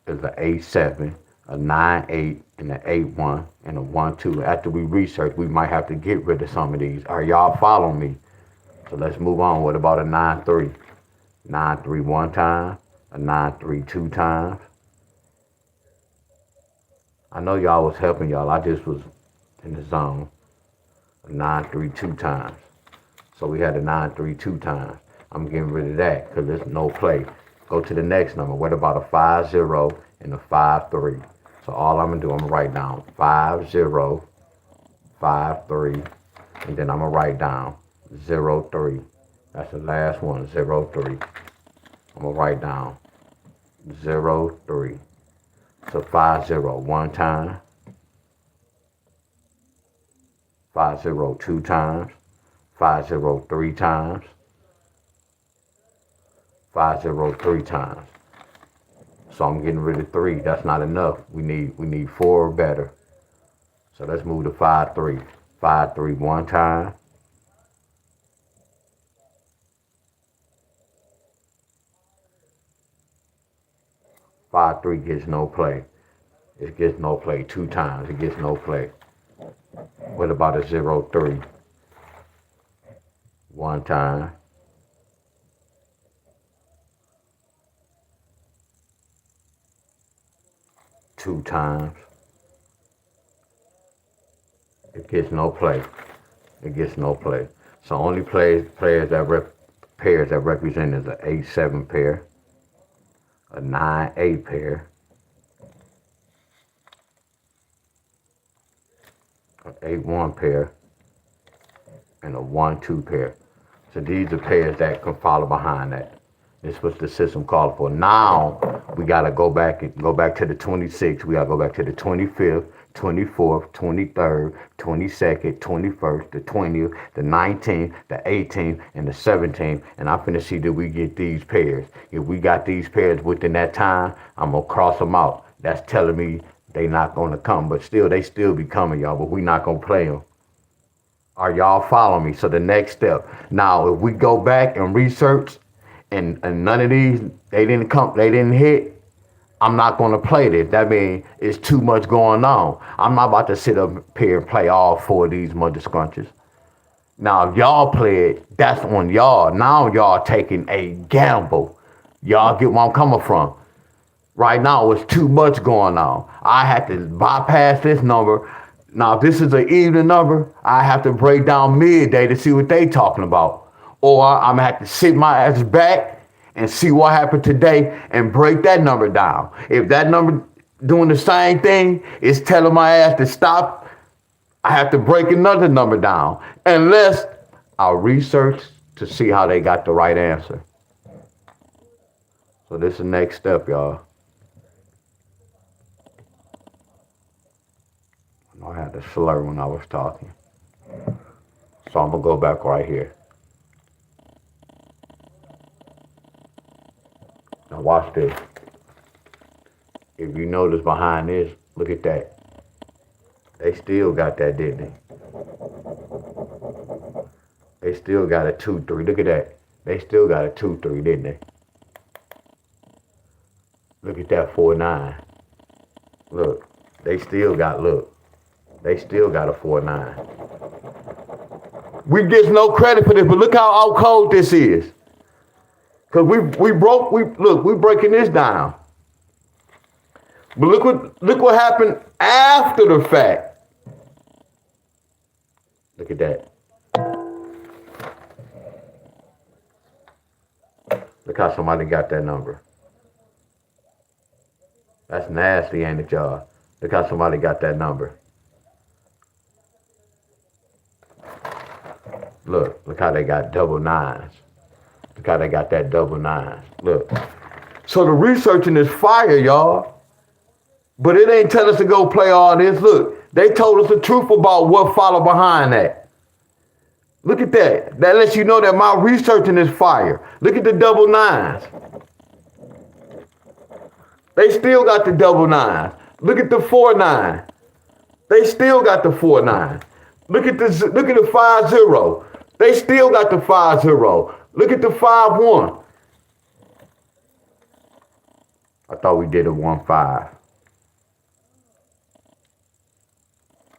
[SPEAKER 1] is the 8-7, a 9-8, and the 8-1, and a 1-2. After we research, we might have to get rid of some of these. Are y'all following me? So let's move on. What about a 9-3? 9-3 one time, a 9-3 two times. I know y'all was helping y'all. I just was in the zone. A 9-3 two times. So we had a 9-3 two times. I'm getting rid of that because there's no play. Go to the next number. What about a 5-0 and a 5-3? So all I'm going to do, I'm going to write down 5-0, 5-3, and then I'm going to write down 0-3. That's the last one, 0-3. I'm going to write down 0-3. So 5-0 one time, 5-0 two times, 5-0 three times, 5-0 three times. So I'm getting rid of 3. That's not enough. We need 4 or better. So let's move to 5-3. 5-3 one time. 5-3 gets no play. It gets no play 2 times. It gets no play. What about a 0-3? One time. 2 times. It gets no play. It gets no play. So only pairs that represent is an 8-7 pair, a 9-8 pair, an 8-1 pair, and a 1-2 pair. So these are pairs that can follow behind that. This is what the system called for. Now we gotta go back to the 26th. We gotta go back to the 25th, 24th, 23rd, 22nd, 21st, the 20th, the 19th, the 18th, and the 17th. And I'm finna see that we get these pairs. If we got these pairs within that time, I'm gonna cross them out. That's telling me they not gonna come, but still, they still be coming, y'all, but we not gonna play them. Are y'all following me? So the next step. Now, if we go back and research and none of these, they didn't hit, I'm not going to play this. That means it's too much going on. I'm not about to sit up here and play all 4 of these mother scrunches. Now, if y'all play it, that's on y'all. Now y'all taking a gamble. Y'all get where I'm coming from. Right now, it's too much going on. I had to bypass this number. Now, if this is an even number, I have to break down midday to see what they talking about. Or I'm going to have to sit my ass back and see what happened today and break that number down. If that number doing the same thing is telling my ass to stop, I have to break another number down. Unless I research to see how they got the right answer. So this is the next step, y'all. I had to slur when I was talking. So I'm going to go back right here. Now watch this. If you notice behind this, look at that. They still got that, didn't they? They still got a 2-3. Look at that. They still got a 2-3, didn't they? Look at that 4-9. Look, they still got a 4-9. We get no credit for this, but look how out cold this is. Cause we breaking this down. But look what happened after the fact. Look at that. Look how somebody got that number. That's nasty, ain't it, y'all? Look how somebody got that number. Look how they got double nines. Look how they got that double nines. Look. So the researching is fire, y'all. But it ain't tell us to go play all this. Look, they told us the truth about what followed behind that. Look at that. That lets you know that my researching is fire. Look at the double nines. They still got the double nines. Look at the 4-9. They still got the 4-9. Look at the 5-0. They still got the 5-0. Look at the 5-1. I thought we did a 1-5.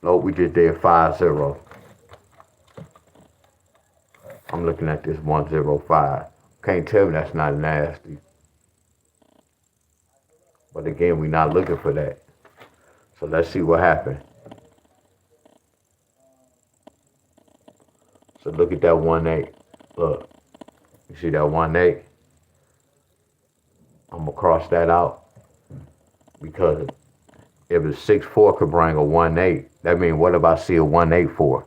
[SPEAKER 1] Nope, we just did 5-0. I'm looking at this 1-0-5. Can't tell me that's not nasty. But again, we're not looking for that. So let's see what happened. So look at that 1-8. Look, you see that 1-8? I'm gonna cross that out because if a 6-4 could bring a 1-8, that means what if I see a 1-8-4?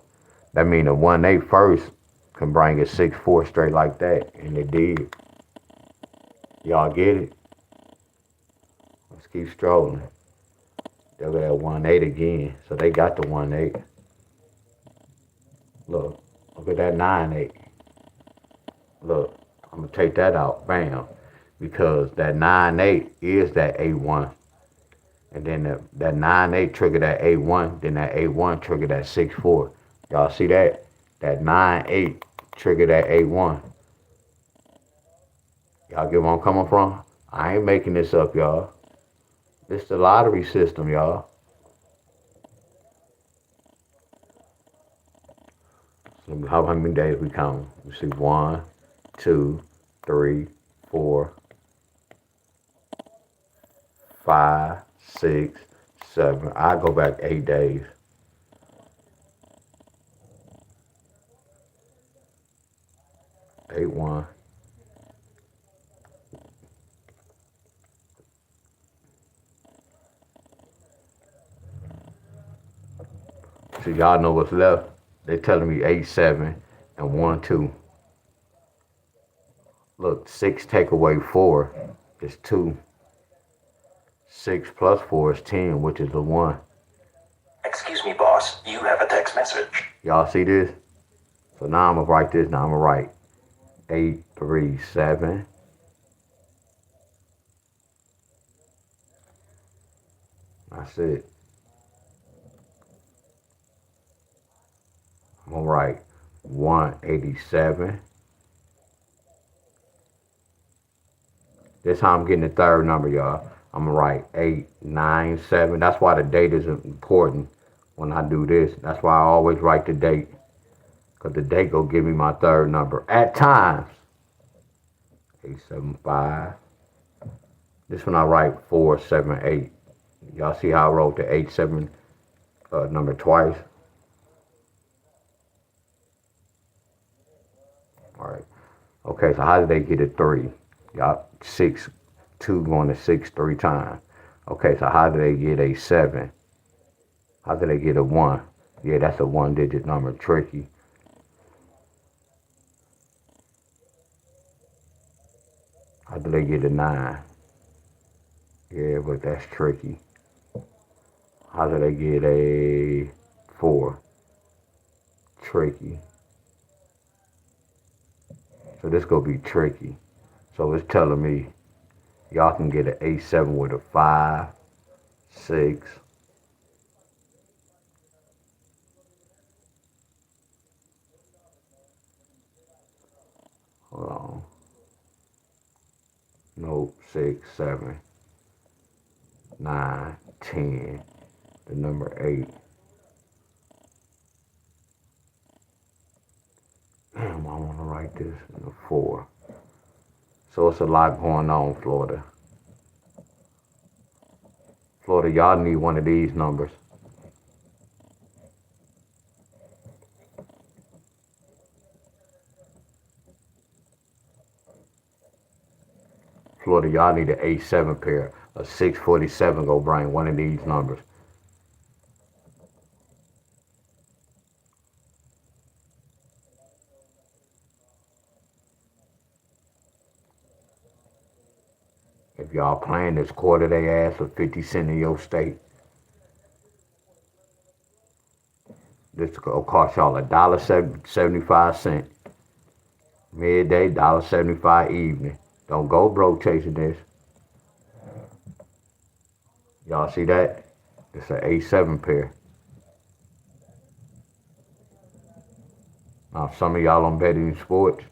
[SPEAKER 1] That means a 1-8 first can bring a 6-4 straight like that, and it did. Y'all get it? Let's keep strolling. They'll go at 1-8 again, so they got the 1-8. Look at that 9-8. Look, I'm gonna take that out, bam, because that 9-8 is that 8-1. And then that 9-8 trigger that 8-1, then that 8-1 trigger that 6-4. Y'all see that? That 9-8 trigger that 8-1. Y'all get where I'm coming from? I ain't making this up, y'all. This is the lottery system, y'all. So how many days we count? You see 1, 2, 3, 4, 5, 6, 7. I go back 8 days. Eight, 1. So y'all know what's left. They telling me 8, 7, and 1, 2. Look, 6 take away 4 is 2. 6 plus 4 is 10, which is the 1.
[SPEAKER 2] Excuse me, boss. You have a text message.
[SPEAKER 1] Y'all see this? So now I'm gonna write this. Now I'm gonna write 837. That's it. I'm gonna write 187. This how I'm getting the third number, y'all. I'm gonna write 897. That's why the date is important when I do this. That's why I always write the date, because the date go give me my third number. At times, 875. This one I write 478. Y'all see how I wrote the 87 number twice? All right. Okay, so how did they get a 3? Y'all 6, 2 going to 6 3 times. Okay, so how did they get a 7? How did they get a 1? Yeah, that's a 1-digit number. Tricky. How did they get a 9? Yeah, but that's tricky. How did they get a 4? Tricky. So this gonna be tricky. So it's telling me y'all can get an 8-7 with a 5, 6. Hold on. Nope, 6, 7, 9, 10. The number 8. Damn, I want to write this in the 4. So it's a lot going on, Florida. Florida, y'all need one of these numbers. Florida, y'all need an 8-7 pair. A 647 go bring one of these numbers. If y'all playing this quarter they ass for 50 cents in your state, this will cost y'all $1.75 midday, $1.75 evening. Don't go broke chasing this. Y'all see that? It's an 8-7 pair. Now some of y'all on betting sports,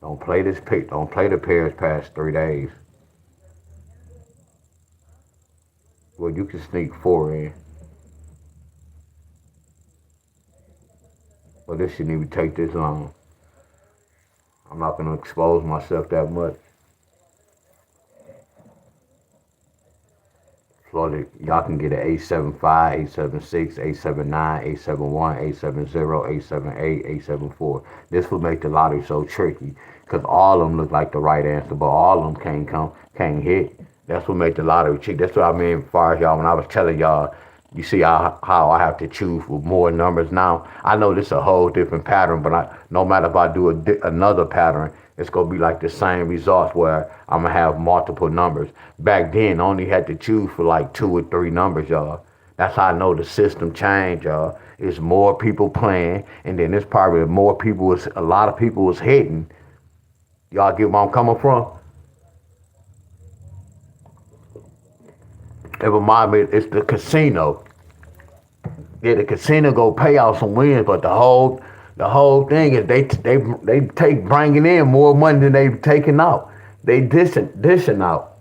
[SPEAKER 1] don't play this pick. Don't play the pairs past 3 days. Well, you can sneak 4 in. Well, this shouldn't even take this long. I'm not going to expose myself that much. Florida, y'all can get an 875, 876, 879, 871, 870, 878, 874. This will make the lottery so tricky because all of them look like the right answer, but all of them can't hit. That's what make the lottery tricky. That's what I mean as far as y'all, when I was telling y'all, you see how I have to choose with more numbers now. I know this is a whole different pattern, but no matter if I do another pattern, it's going to be like the same results where I'm going to have multiple numbers. Back then, I only had to choose for like 2 or 3 numbers, y'all. That's how I know the system changed, y'all. It's more people playing, and then it's probably a lot of people was hitting. Y'all get where I'm coming from? It reminds me, it's the casino. Yeah, the casino go pay out some wins, but the whole thing is they take bringing in more money than they taking out. They dishing out.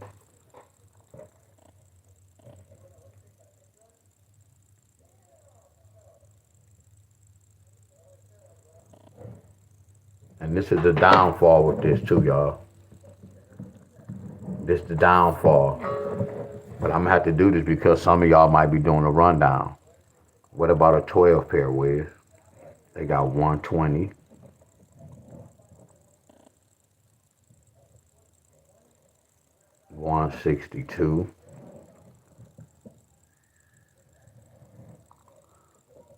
[SPEAKER 1] And this is the downfall with this too, y'all. This is the downfall. But I'm gonna have to do this because some of y'all might be doing a rundown. What about a 12 pair, Wiz? They got 120. 162.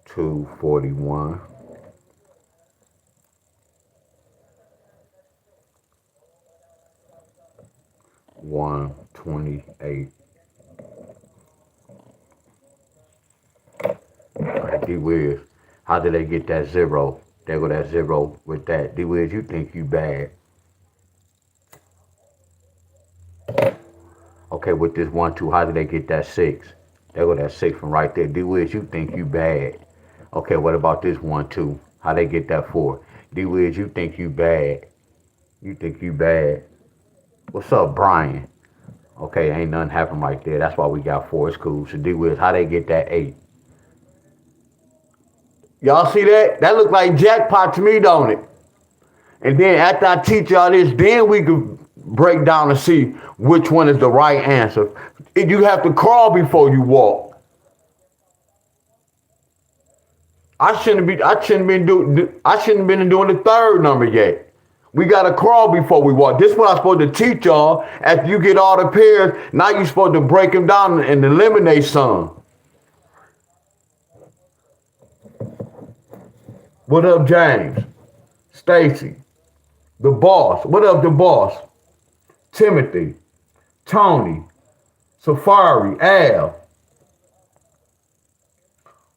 [SPEAKER 1] 241. 128. All right, D-Wiz, how did they get that 0? There go that 0 with that. D-Wiz, you think you bad. Okay, with this 1, 2, how did they get that 6? There go that 6 from right there. D-Wiz, you think you bad. Okay, what about this 1, 2? How they get that 4? D-Wiz, you think you bad. You think you bad. What's up, Brian? Okay, ain't nothing happened right there. That's why we got 4. It's cool. So D-Wiz, how they get that 8? Y'all see that? That look like jackpot to me, don't it? And then after I teach y'all this, then we could break down and see which one is the right answer. You have to crawl before you walk. I shouldn't have been doing the 3rd number yet. We gotta crawl before we walk. This is what I'm supposed to teach y'all. After you get all the pairs, now you're supposed to break them down and eliminate some. What up, James? Stacy? The boss. What up, the boss? Timothy? Tony? Safari? Al?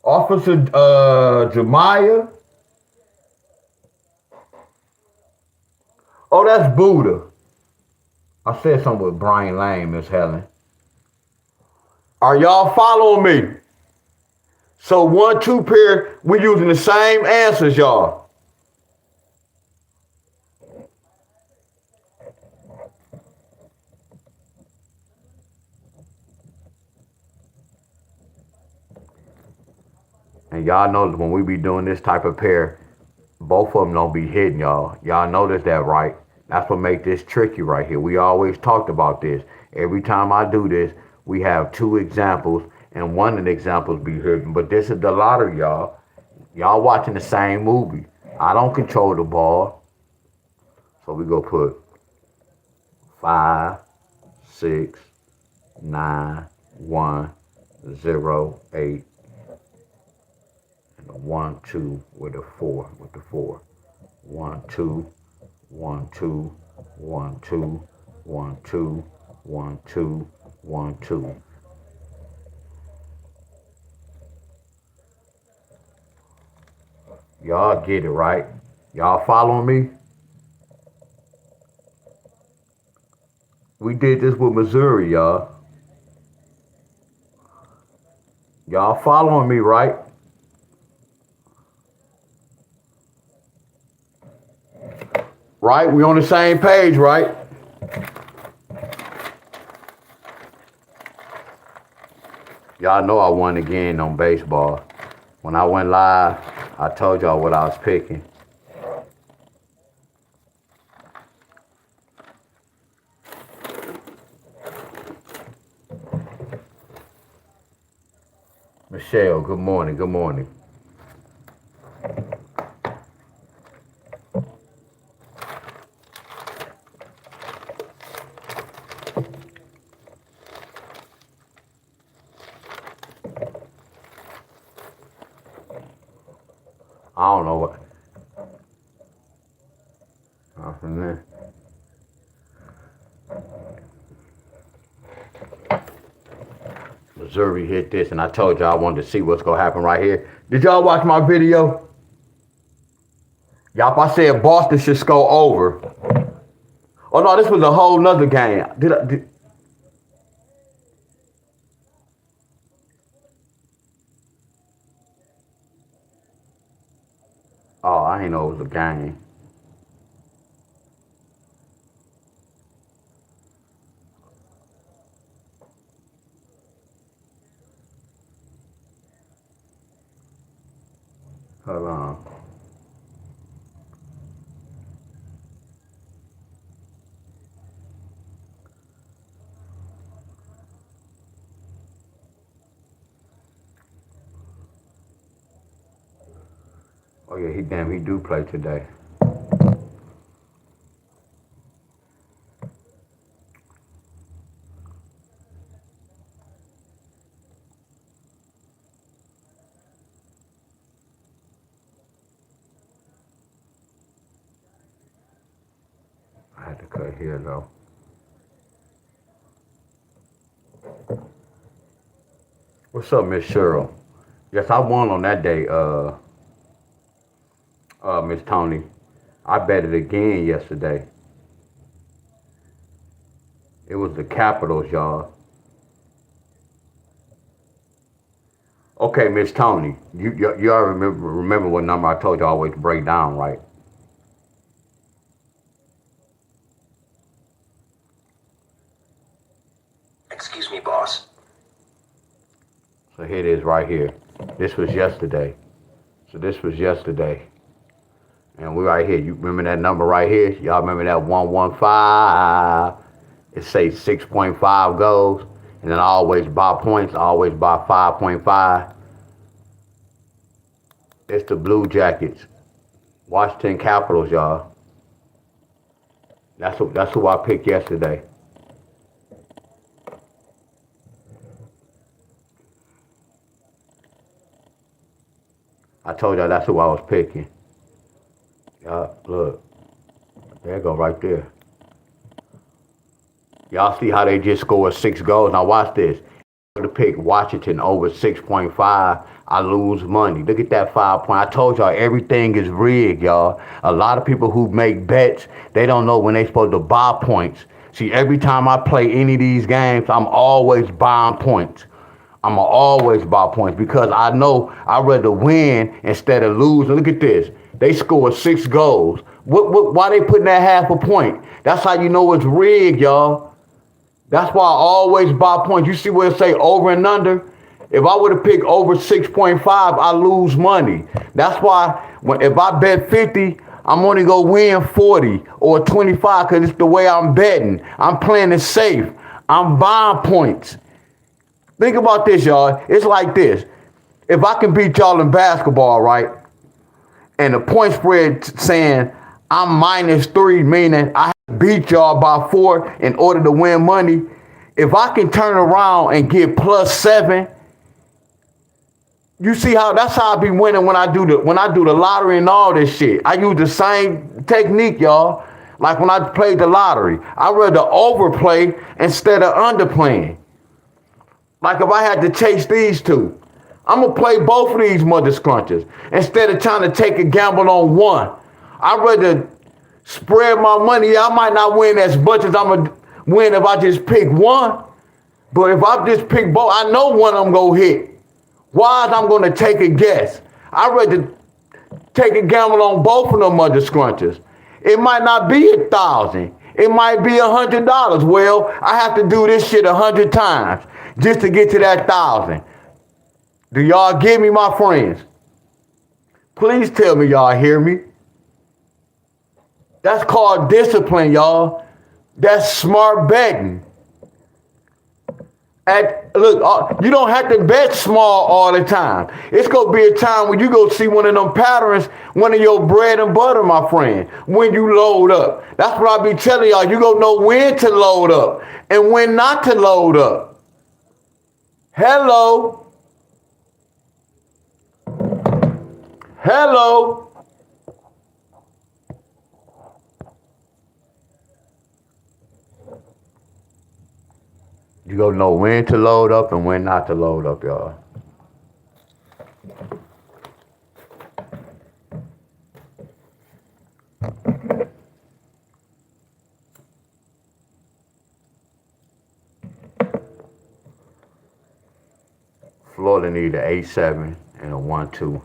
[SPEAKER 1] Officer Jemiah? Oh, that's Buddha. I said something with Brian Lane, Miss Helen. Are y'all following me? So 1, 2 pair, we using the same answers, y'all. And y'all know when we be doing this type of pair, both of them don't be hitting, y'all. Y'all notice that, right? That's what make this tricky right here. We always talked about this. Every time I do this, we have two examples, and one of the examples be hitting. But this is the lottery, y'all. Y'all watching the same movie. I don't control the ball. So we go put 5, 6, 9, 1, 0, 8, and a 1, 2 with a 4, with the 4. 1, 2, 1, 2, 1, 2, 1, 2, 1, 2, 1, 2. Y'all get it, right? Y'all following me? We did this with Missouri, y'all. Y'all following me, right? Right? We on the same page, right? Y'all know I won again on baseball. When I went live, I told y'all what I was picking. Michelle, good morning, good morning. I don't know what. From there. Missouri hit this, and I told y'all I wanted to see what's gonna happen right here. Did y'all watch my video? Y'all, I said Boston should score over. Oh no, this was a whole nother game. Oh, I ain't know it was a game. Hold on. Oh yeah, he do play today. I had to cut here though. What's up, Miss Cheryl? Yes, I won on that day, Miss Tony. I bet it again yesterday. It was the Capitals, y'all. Okay, Miss Tony, you all remember what number I told you I always break down, right?
[SPEAKER 2] Excuse me, boss.
[SPEAKER 1] So here it is right here. This was yesterday. So this was yesterday. And we right here. You remember that number right here? Y'all remember that 115? It says 6.5 goals. And then I always buy points. I always buy 5.5. It's the Blue Jackets. Washington Capitals, y'all. That's who I picked yesterday. I told y'all that's who I was picking. Y'all, look. There you go right there. Y'all see how they just scored 6 goals? Now watch this. To pick Washington over 6.5, I lose money. Look at that 5 point. I told y'all everything is rigged, y'all. A lot of people who make bets, they don't know when they supposed to buy points. See, every time I play any of these games, I'm always buying points. I'm going to always buy points because I know I'd rather win instead of lose. Look at this. They scored 6 goals. Why they putting that half a point? That's how you know it's rigged, y'all. That's why I always buy points. You see where it say over and under? If I would have picked over 6.5, I lose money. That's why if I bet 50, I'm only going to win 40 or 25 because it's the way I'm betting. I'm playing it safe. I'm buying points. Think about this, y'all. It's like this. If I can beat y'all in basketball, right, and the point spread saying I'm -3, meaning I beat y'all by 4 in order to win money, if I can turn around and get +7, you see how that's how I be winning when I do the lottery and all this shit. I use the same technique, y'all. Like when I played the lottery, I rather overplay instead of underplaying. Like if I had to chase these two, I'm gonna play both of these mother scrunchers instead of trying to take a gamble on one. I'd rather spread my money. I might not win as much as I'm gonna win if I just pick one, but if I just pick both, I know one I'm gonna hit. Why is I'm gonna take a guess? I'd rather take a gamble on both of them mother scrunchers. It might not be 1,000. It might be $100. Well, I have to do this shit 100 times just to get to that 1,000. Do y'all get me, my friends? Please tell me y'all hear me. That's called discipline, y'all. That's smart betting. Look, you don't have to bet small all the time. It's going to be a time when you go see one of them patterns, one of your bread and butter, my friend, when you load up. That's what I be telling y'all. You going to know when to load up and when not to load up. Hello. Hello. You gonna know when to load up and when not to load up, y'all. Florida need an 8-7 and a 1-2.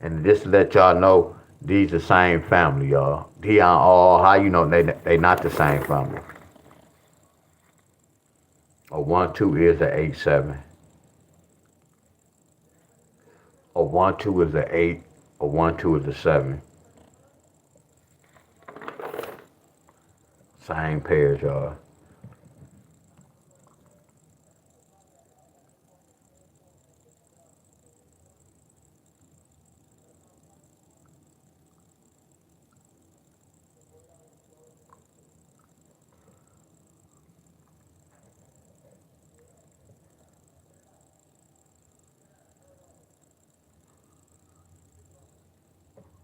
[SPEAKER 1] And just to let y'all know, these the same family, y'all. Deon, how you know they not the same family? A 1-2 is an 8-7. A 1-2 is an 8. A 1-2 is a 7. Same pairs, y'all.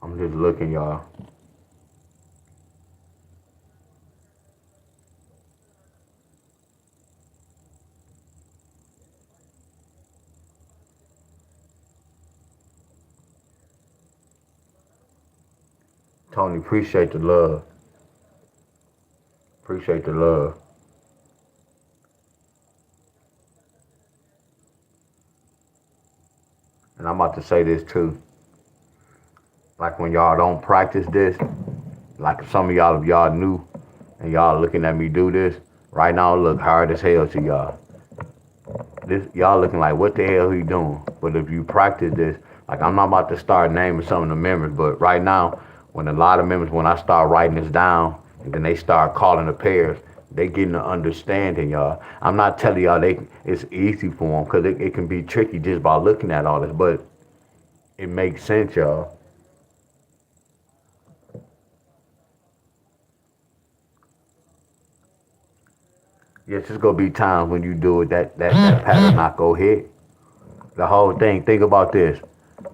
[SPEAKER 1] I'm just looking, y'all. Tony, appreciate the love. Appreciate the love. And I'm about to say this too. Like when y'all don't practice this, like some of y'all, if y'all new and y'all looking at me do this, right now it look hard as hell to y'all. Y'all looking like, what the hell he doing? But if you practice this, like I'm not about to start naming some of the members, but right now, when a lot of members, when I start writing this down, and then they start calling the pairs, they getting the understanding, y'all. I'm not telling y'all it's easy for them, because it can be tricky just by looking at all this, but it makes sense, y'all. Yes, it's gonna be times when you do it that pattern not go hit. The whole thing. Think about this.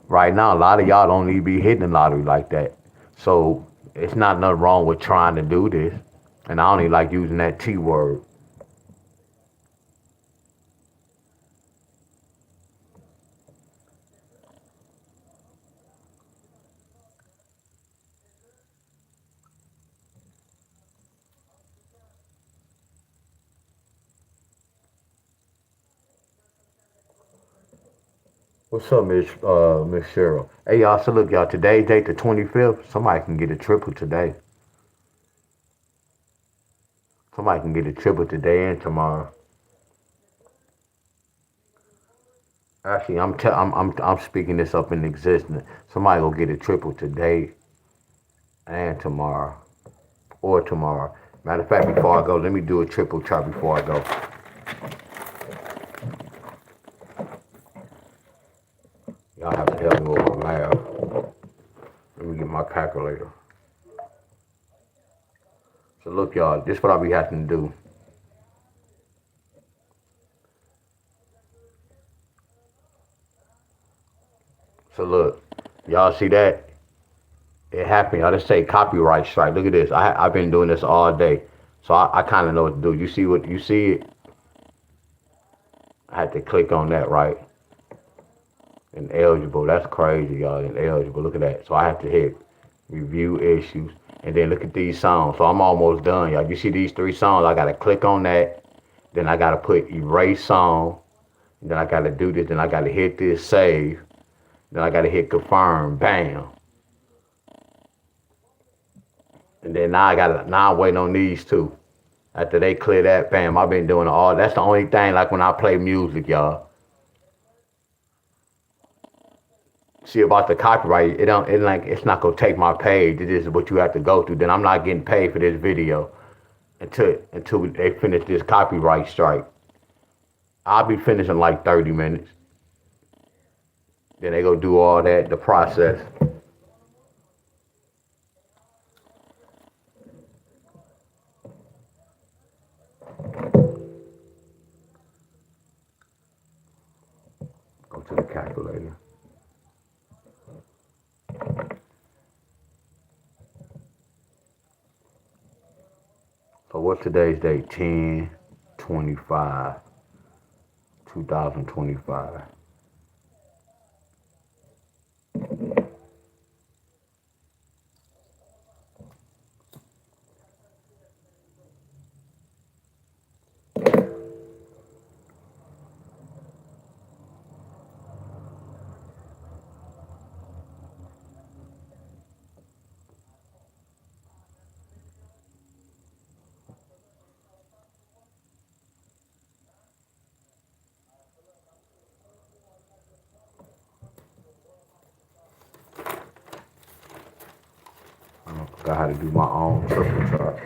[SPEAKER 1] Right now, a lot of y'all don't even be hitting the lottery like that. So it's not nothing wrong with trying to do this. And I don't even like using that T word. What's up, Miss Cheryl? Hey, y'all. So look, y'all. Today's date, the 25th. Somebody can get a triple today. Somebody can get a triple today and tomorrow. Actually, I'm speaking this up in existence. Somebody go get a triple today and tomorrow, or tomorrow. Matter of fact, before I go, let me do a triple chart before I go. Y'all have to help me with my math. Let me get my calculator. So look, y'all, this is what I be having to do. So look, y'all see that? It happened. I just say copyright strike. Look at this. I've been doing this all day, so I kind of know what to do. You see what you see it? I had to click on that, right? Ineligible. That's crazy, y'all. Ineligible. Look at that. So I have to hit review issues, and then look at these songs. So I'm almost done, y'all. You see these three songs? I gotta click on that. Then I gotta put erase song. Then I gotta do this. Then I gotta hit this save. Then I gotta hit confirm. Bam. And then now I'm waiting on these two. After they clear that, bam, I've been doing all. That's the only thing. Like when I play music, y'all. See about the copyright, it don't. It like it's not gonna take my page. It is what you have to go through. Then I'm not getting paid for this video until they finish this copyright strike. I'll be finishing like 30 minutes. Then they go do all that, the process. Go to the calculator. So what's today's date? 10/25, 2025. I forgot how to do my own triple chart.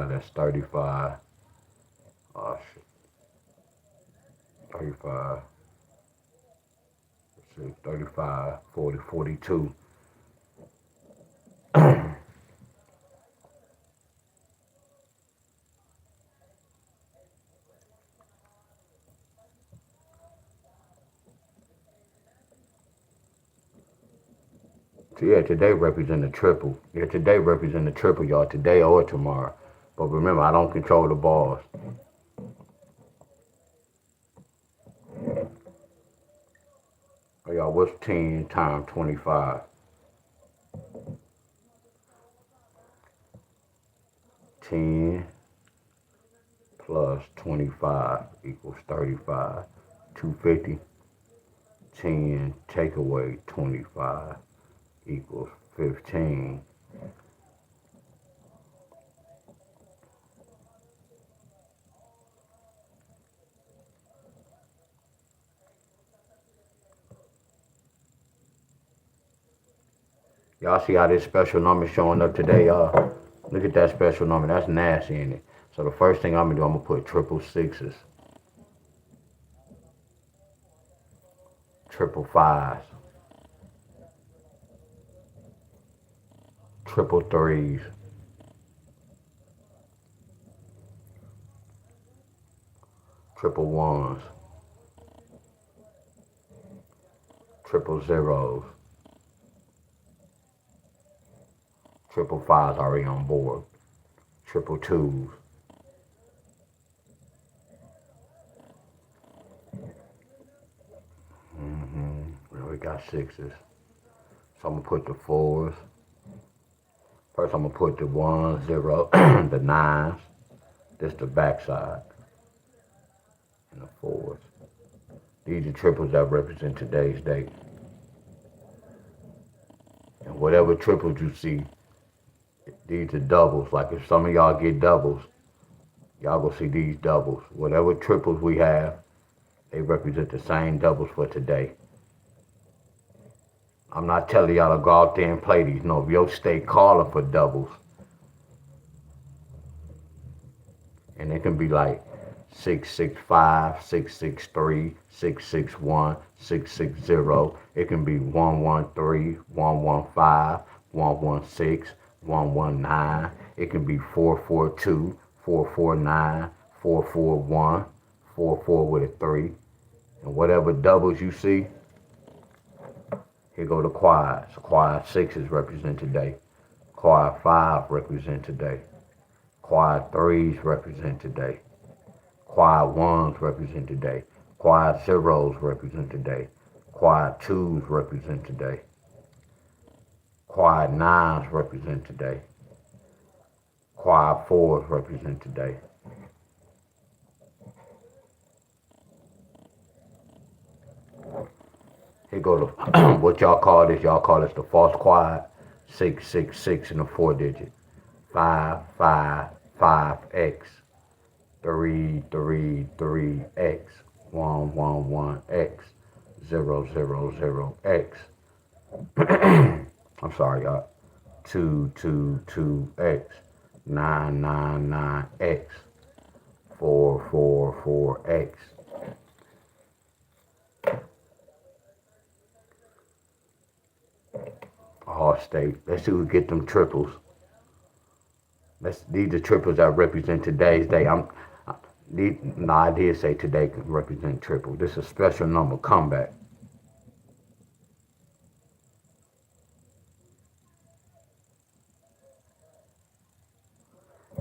[SPEAKER 1] That's 35. Oh shit. 35. Let's see, 35, 40, 42. So yeah, today represent a triple. Yeah, today represent a triple, y'all. Today or tomorrow. But remember, I don't control the balls. Oh, y'all, what's 10 times 25? 10 plus 25 equals 35. 250. 10 take away 25 equals 15. Y'all see how this special number showing up today, y'all? Look at that special number. That's nasty in it. So the first thing I'm gonna do, I'm gonna put triple sixes, triple fives, triple threes, triple ones, triple zeros, Triple fives already on board. Triple twos. We got sixes. So I'm gonna put the fours. First I'm gonna put the 1, 0, the nines. This the backside. And the fours. These are triples that represent today's date. And whatever triples you see, these are doubles. Like if some of y'all get doubles, y'all gonna see these doubles. Whatever triples we have, they represent the same doubles for today. I'm not telling y'all to go out there and play these. No, if you stay calling for doubles. And it can be like 665, 663, 661, 660. It can be 113, 115, 116, 119. It can be 442, 449, 441, 44 with a 3. And whatever doubles you see, here go the quads. Quad 6s represent today. Quad 5 represent today. Quad 3s represent today. Quad 1s represent today. Quad 0s represent today. Quad 2s represent today. Quad 9s represent today. Quad 4s represent today. Here go the, what y'all call this? Y'all call this the false quad. 666 in the 4 digit. 555X. 333X. 111X. 000X. I'm sorry, y'all. 222X. 999X. 444X. All state. Let's see who get them triples. These are triples that represent today's day. I did say today can represent triple. This is a special number comeback.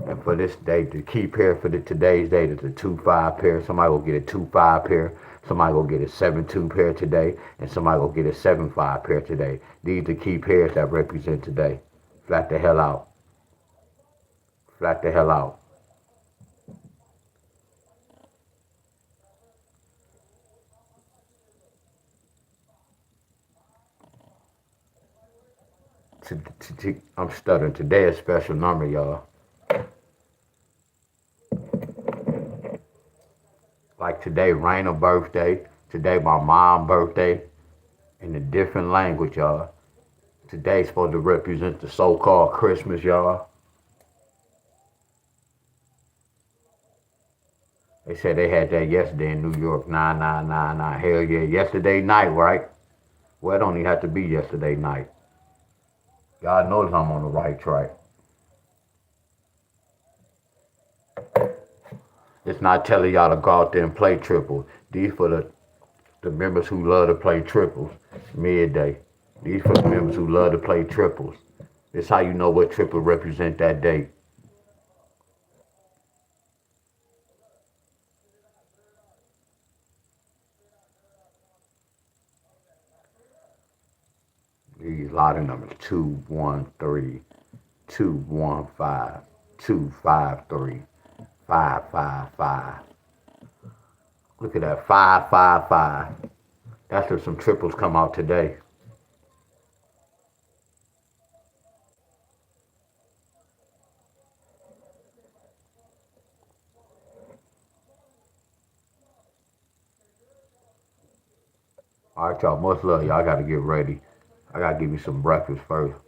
[SPEAKER 1] And for this day, the key pair for today's date is a 2-5 pair. Somebody will get a 2-5 pair. Somebody will get a 7-2 pair today. And somebody will get a 7-5 pair today. These are the key pairs that represent today. Flat the hell out. Flat the hell out. I'm stuttering. Today is a special number, y'all. Like today, Raina's birthday. Today, my mom's birthday. In a different language, y'all. Today's supposed to represent the so-called Christmas, y'all. They said they had that yesterday in New York, 9999. Hell yeah, yesterday night, right? Well, it don't even have to be yesterday night. Y'all notice I'm on the right track. It's not telling y'all to go out there and play triples. These for the members who love to play triples. Midday. These for the members who love to play triples. This how you know what triple represent that date. These lottery numbers 213, 215, 253, 555. Look at that, 555. That's if some triples come out today. All right, y'all, much love. Y'all got to get ready. I got to give you some breakfast first.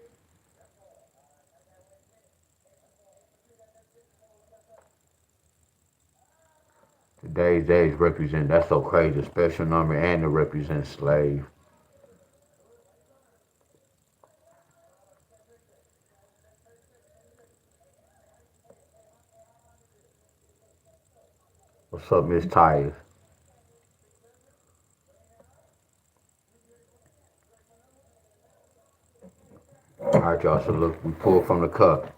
[SPEAKER 1] Today's days represent, that's so crazy, a special number, and it represents slave. What's up, Miss Tyus? All All right, y'all. So look, we pull from the cup.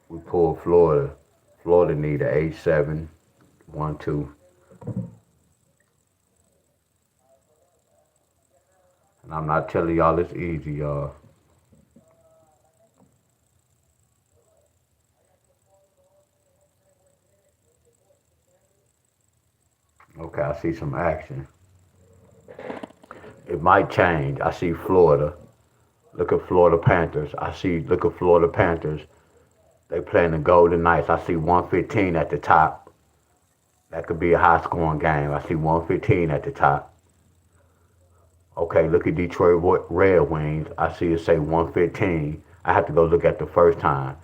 [SPEAKER 1] We pull Florida. Florida need a 8-7, 1-2. And I'm not telling y'all it's easy, y'all. Okay, I see some action. It might change. I see Florida. Look at Florida Panthers. Look at Florida Panthers. They playing the Golden Knights. I see 115 at the top. That could be a high scoring game. I see 115 at the top. Okay, look at Detroit Red Wings. I see it say 115. I have to go look at the first time.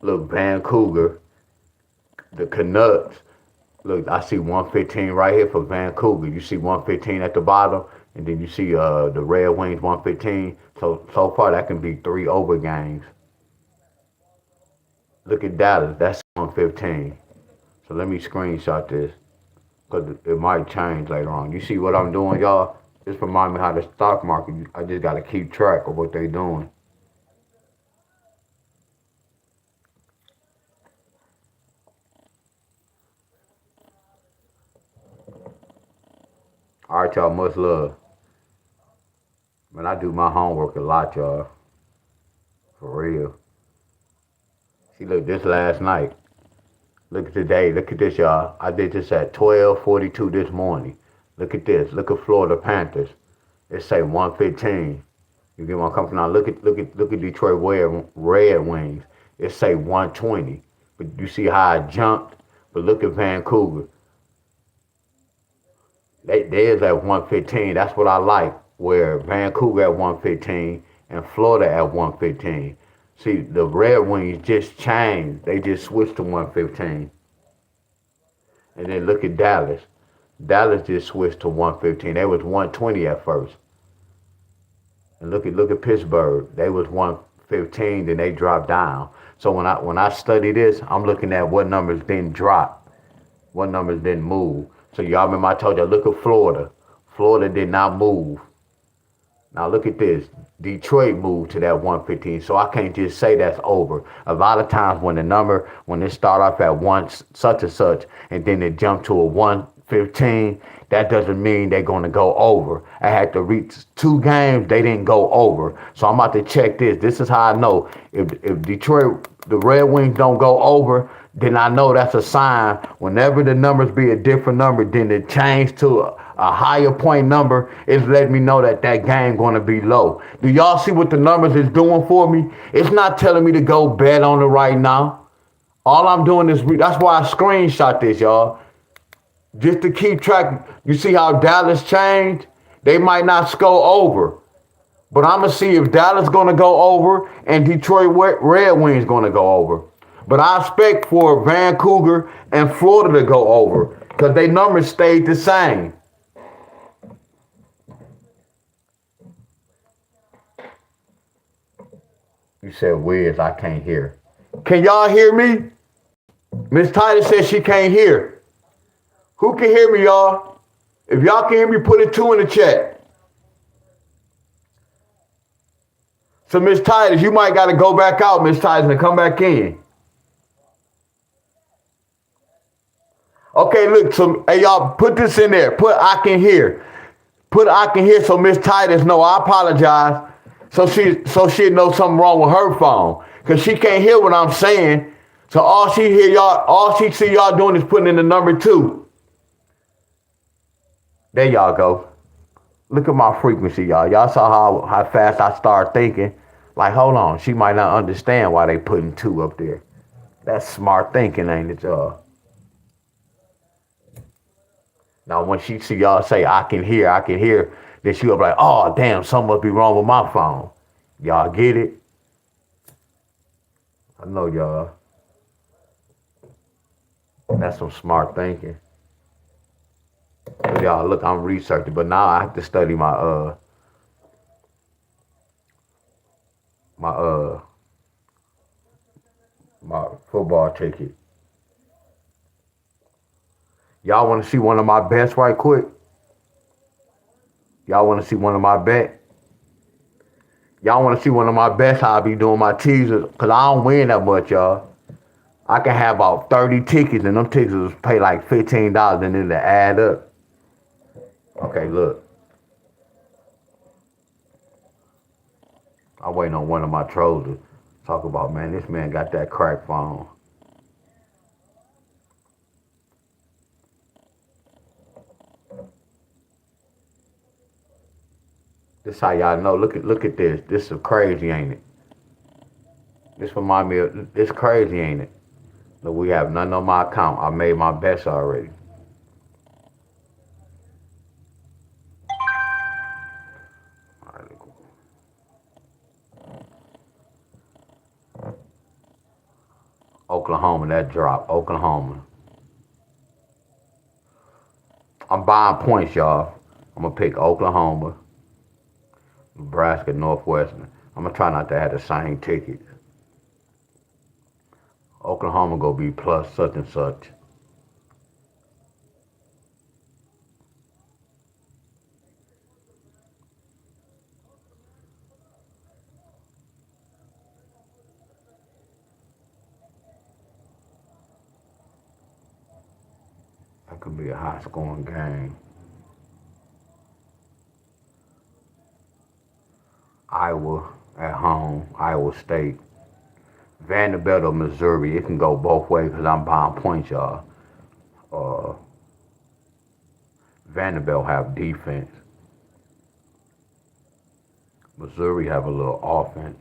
[SPEAKER 1] Look, Vancouver, the Canucks. Look, I see 115 right here for Vancouver. You see 115 at the bottom, and then you see the Red Wings 115. So far that can be 3 over games. Look at Dallas. That's 115. So let me screenshot this because it might change later on. You see what I'm doing, y'all? Just remind me how the stock market. I just got to keep track of what they doing. All right, y'all. Much love. Man, I do my homework a lot, y'all. For real. See, look, this last night. Look at today. Look at this, y'all. I did this at 12:42 this morning. Look at this. Look at Florida Panthers. It say 115. You get my company now. Look at Detroit Red Wings. It say 120. But you see how I jumped? But look at Vancouver. They is at 115. That's what I like. Where Vancouver at 115 and Florida at 115. See, the Red Wings just changed. They just switched to 115. And then look at Dallas. Dallas just switched to 115. They was 120 at first. And look at Pittsburgh. They was 115, then they dropped down. So when I study this, I'm looking at what numbers didn't drop, what numbers didn't move. So y'all remember I told you, look at Florida. Florida did not move. Now look at this. Detroit moved to that 115, so I can't just say that's over. A lot of times when it start off at one such and such, and then it jump to a 115, that doesn't mean they're going to go over. I had to reach 2 games, they didn't go over. So I'm about to check this. This is how I know. If Detroit, the Red Wings don't go over, then I know that's a sign. Whenever the numbers be a different number, then it change to a higher point number, it's letting me know that game going to be low. Do y'all see what the numbers is doing for me? It's not telling me to go bet on it right now. All I'm doing is, that's why I screenshot this, y'all. Just to keep track. You see how Dallas changed? They might not score over. But I'm going to see if Dallas going to go over and Detroit Red Wings going to go over. But I expect for Vancouver and Florida to go over because their numbers stayed the same. You said, Wiz, I can't hear. Can y'all hear me? Miss Titus said she can't hear. Who can hear me, y'all? If y'all can hear me, put a 2 in the chat. So, Miss Titus, you might got to go back out, Miss Titus, and come back in. Okay, look, so, hey, y'all, put this in there. Put I can hear. Put I can hear so Miss Titus know. I apologize. So she know something wrong with her phone. Because she can't hear what I'm saying. So all she see y'all doing is putting in the number 2. There y'all go. Look at my frequency, y'all. Y'all saw how fast I start thinking. Like, hold on, she might not understand why they putting 2 up there. That's smart thinking, ain't it, y'all? Now, when she see y'all say, I can hear, then she'll be like, oh, damn, something must be wrong with my phone. Y'all get it? I know y'all. That's some smart thinking. y'all, look, I'm researching, but now I have to study my my football ticket. Y'all want to see one of my bets right quick? Y'all want to see one of my bets? Y'all want to see one of my bets how I be doing my teasers? Because I don't win that much, y'all. I can have about 30 tickets, and them tickets pay like $15, and then they add up. Okay, look. I'm waiting on one of my trolls to talk about, man, this man got that crack phone. This how y'all know. Look at this. This is crazy, ain't it? This remind me of, it's crazy, ain't it? Look, we have nothing on my account. I made my bets already. Oklahoma, that drop. Oklahoma. I'm buying points, y'all. I'm gonna pick Oklahoma, Nebraska, Northwestern. I'm gonna try not to have the same tickets. Oklahoma gonna be plus such and such. That could be a high scoring game. Iowa at home, Iowa State. Vanderbilt or Missouri, it can go both ways because I'm buying points, y'all. Uh, Vanderbilt have defense. Missouri have a little offense.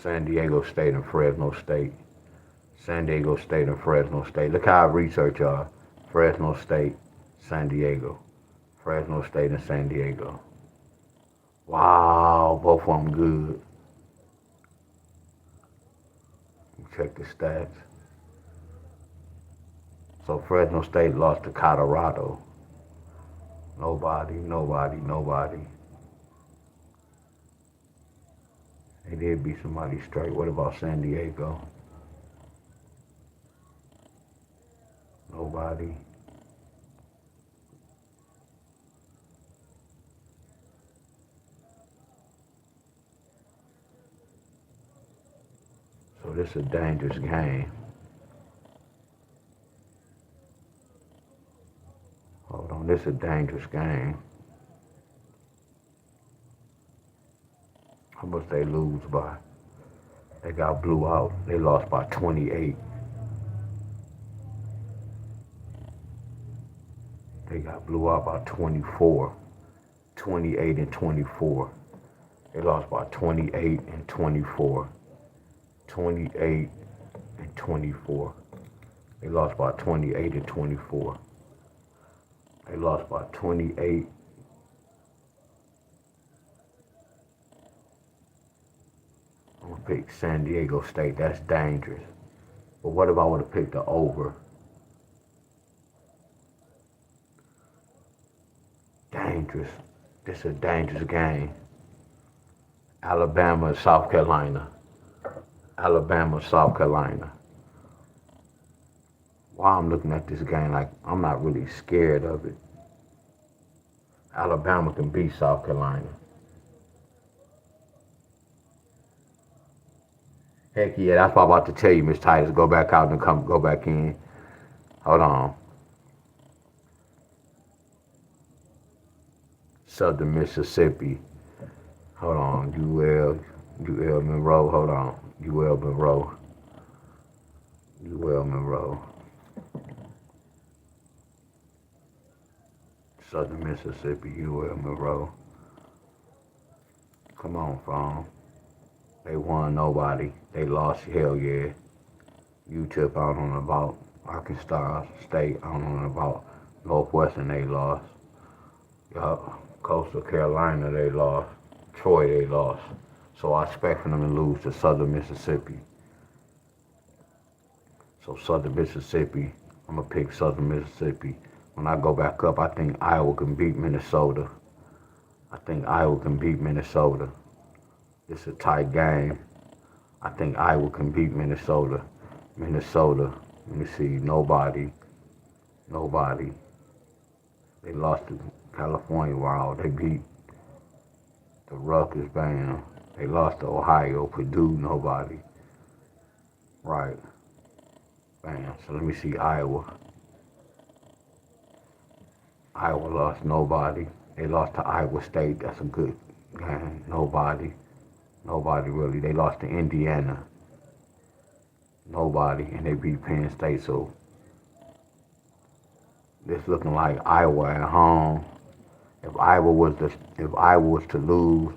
[SPEAKER 1] San Diego State and Fresno State. San Diego State and Fresno State. Look how I research, y'all. Fresno State, San Diego. Fresno State and San Diego. Wow, both of them good. Check the stats. So Fresno State lost to Colorado. Nobody. They did beat somebody straight. What about San Diego? Nobody. So this is a dangerous game. Hold on, this is a dangerous game. How much they lose by? They got blew out. They lost by 28. They got blew out by 24. 28 and 24. They lost by 28 and 24. 28 and 24. They lost by 28 and 24. They lost by 28. I'm gonna pick San Diego State. That's dangerous. But what if I would have picked the over? Dangerous. This is a dangerous game. Alabama, South Carolina. Alabama, South Carolina. Why I'm looking at this game like I'm not really scared of it. Alabama can beat South Carolina. Heck yeah, that's what I'm about to tell you, Miss Titus. Go back out and go back in. Hold on. Southern Mississippi. Hold on. UL Monroe. Hold on. UL Monroe. UL Monroe. Southern Mississippi, UL Monroe. Come on, phone. They won nobody. They lost, hell yeah. UTEP, I don't know about. Arkansas State, I don't know about. Northwestern, they lost. Yup. Coastal Carolina, they lost. Troy, they lost. So I expect them to lose to Southern Mississippi. So Southern Mississippi, I'm gonna pick Southern Mississippi. When I go back up, I think Iowa can beat Minnesota. I think Iowa can beat Minnesota. It's a tight game. I think Iowa can beat Minnesota. Minnesota, let me see, nobody. They lost to California. Wow, they beat the Rutgers band. They lost to Ohio, Purdue, nobody. Right, bam. So let me see Iowa. Iowa lost nobody. They lost to Iowa State. That's a good game. Nobody really. They lost to Indiana. Nobody, and they beat Penn State. So this looking like Iowa at home. If Iowa was to lose,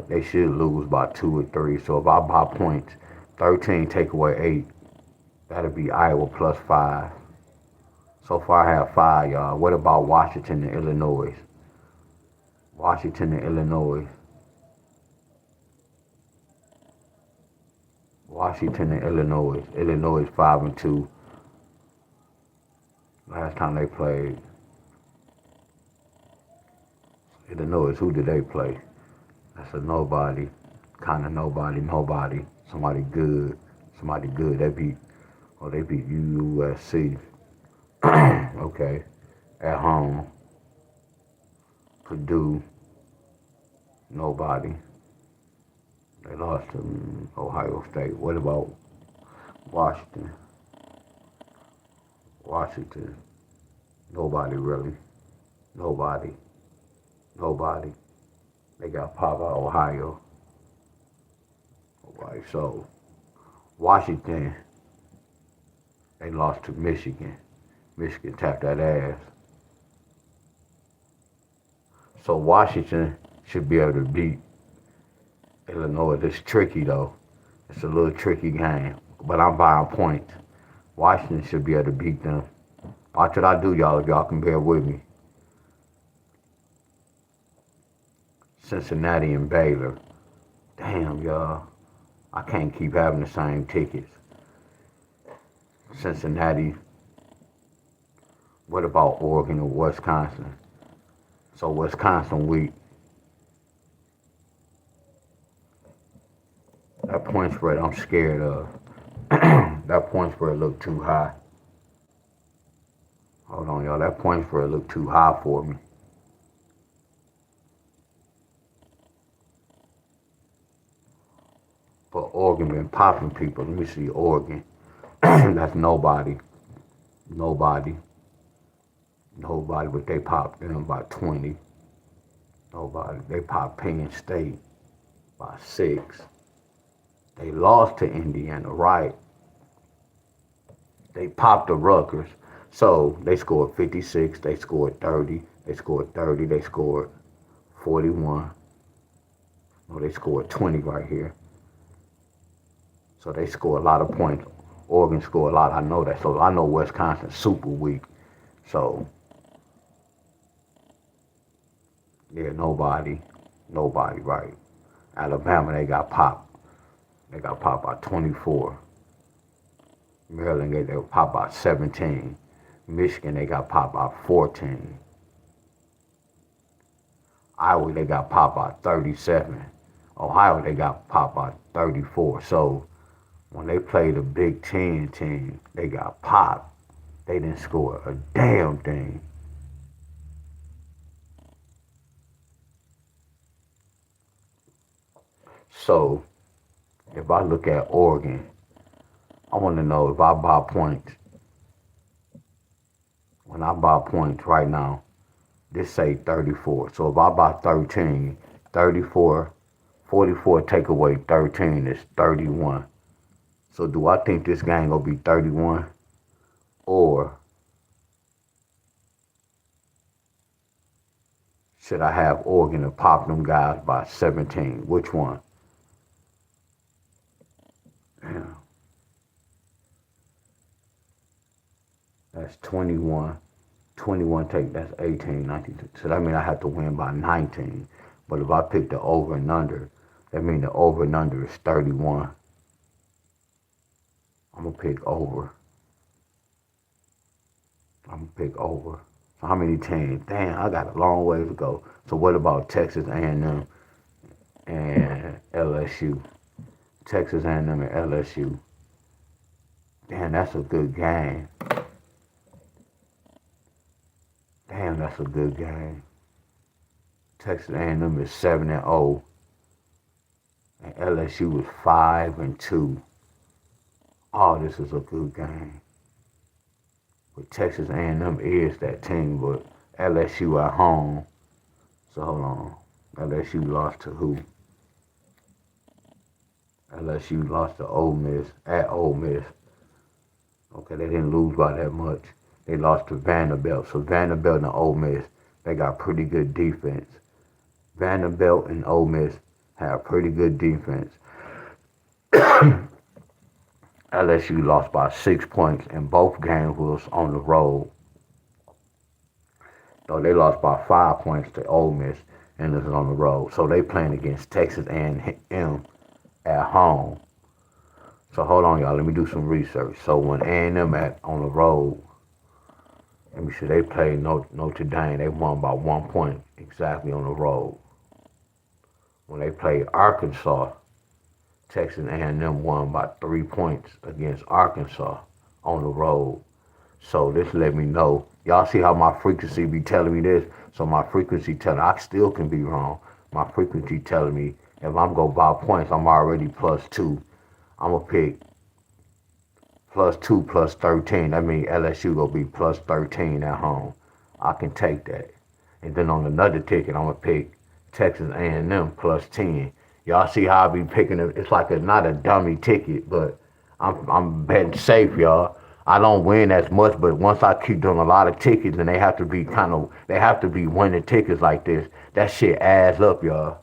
[SPEAKER 1] they should lose by 2 or 3. So if I buy points, 13 take away 8, that'll be Iowa plus 5. So far I have 5, y'all. What about Washington and Illinois? Washington and Illinois. Washington and Illinois. Illinois 5-2. Last time they played. Illinois, who did they play? That's a nobody. Kind of nobody. Somebody good. They beat USC. Okay. At home. Purdue. Nobody. They lost to Ohio State. What about Washington? Washington. Nobody really. Nobody. They got popped out of Ohio. Nobody. So Washington, they lost to Michigan. Michigan tapped that ass. So Washington should be able to beat Illinois. It's tricky though. It's a little tricky game. But I'm buying points. Washington should be able to beat them. Watch what I do, y'all, if y'all can bear with me. Cincinnati and Baylor. Damn, y'all. I can't keep having the same tickets. Cincinnati. What about Oregon or Wisconsin? So Wisconsin weak. That point spread I'm scared of. That point spread look too high. Hold on, y'all. That point spread look too high for me. But Oregon been popping people. Let me see Oregon. That's nobody. Nobody, but they popped them by 20. Nobody. They popped Penn State by 6. They lost to Indiana, right? They popped the Rutgers. So they scored 56. They scored 30. They scored 30. They scored 41. No, they scored 20 right here. So they score a lot of points. Oregon scored a lot. I know that. So I know Wisconsin's super weak. So, yeah, nobody, right. Alabama, they got popped. They got popped by 24. Maryland, they were popped by 17. Michigan, they got popped by 14. Iowa, they got popped by 37. Ohio, they got popped by 34. So, when they played a Big Ten team, they got popped. They didn't score a damn thing. So, if I look at Oregon, I want to know if I buy points. When I buy points right now, this say 34. So if I buy 13, 34, 44 take away 13 is 31. So do I think this game gonna be 31? Or should I have Oregon to pop them guys by 17? Which one? Yeah. That's 21. 21 take, that's 18, 19. So that means I have to win by 19. But if I pick the over and under, that means the over and under is 31. I'm gonna pick over. I'm gonna pick over. So how many teams? Damn, I got a long way to go. So what about Texas A&M and LSU? Texas A&M and LSU. Damn, that's a good game. Damn, that's a good game. Texas A&M is 7-0, and LSU is 5-2. Oh, this is a good game. But Texas A&M is that team, but LSU at home. So hold on. LSU lost to who? LSU lost to Ole Miss at Ole Miss. Okay, they didn't lose by that much. They lost to Vanderbilt. So Vanderbilt and Ole Miss, they got pretty good defense. Vanderbilt and Ole Miss have pretty good defense. LSU lost by 6 points, and both games was on the road. So they lost by 5 points to Ole Miss, and this is on the road. So they playing against Texas A&M at home. So hold on, y'all. Let me do some research. So when A&M on the road, let me see. They played Notre Dame. They won by 1 point exactly on the road. When they played Arkansas, Texas A&M won by 3 points against Arkansas on the road. So this let me know. Y'all see how my frequency be telling me this? So my frequency telling, I still can be wrong. My frequency telling me if I'm going by points, I'm already +2. I'm going to pick +2 +13. That means LSU going to be +13 at home. I can take that. And then on another ticket, I'm going to pick Texas A&M +10. Y'all see how I be picking it? It's like not a dummy ticket, but I'm betting safe, y'all. I don't win as much, but once I keep doing a lot of tickets and they have to be winning tickets like this, that shit adds up, y'all.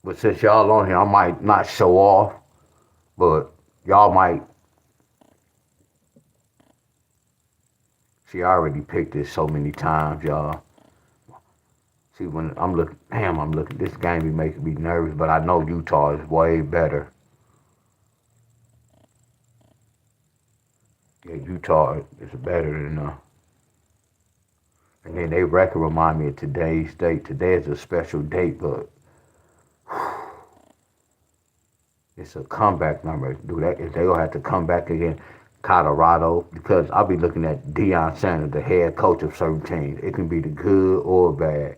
[SPEAKER 1] But since y'all on here, I might not show off, but y'all might. See, I already picked this so many times, y'all. See, when I'm looking, this game be making me nervous, but I know Utah is way better. Yeah, Utah is better than and then they record remind me of today's date. Today is a special date, but it's a comeback number. Do that if they gonna have to come back again, Colorado, because I'll be looking at Deon Staley, the head coach of certain teams. It can be the good or bad.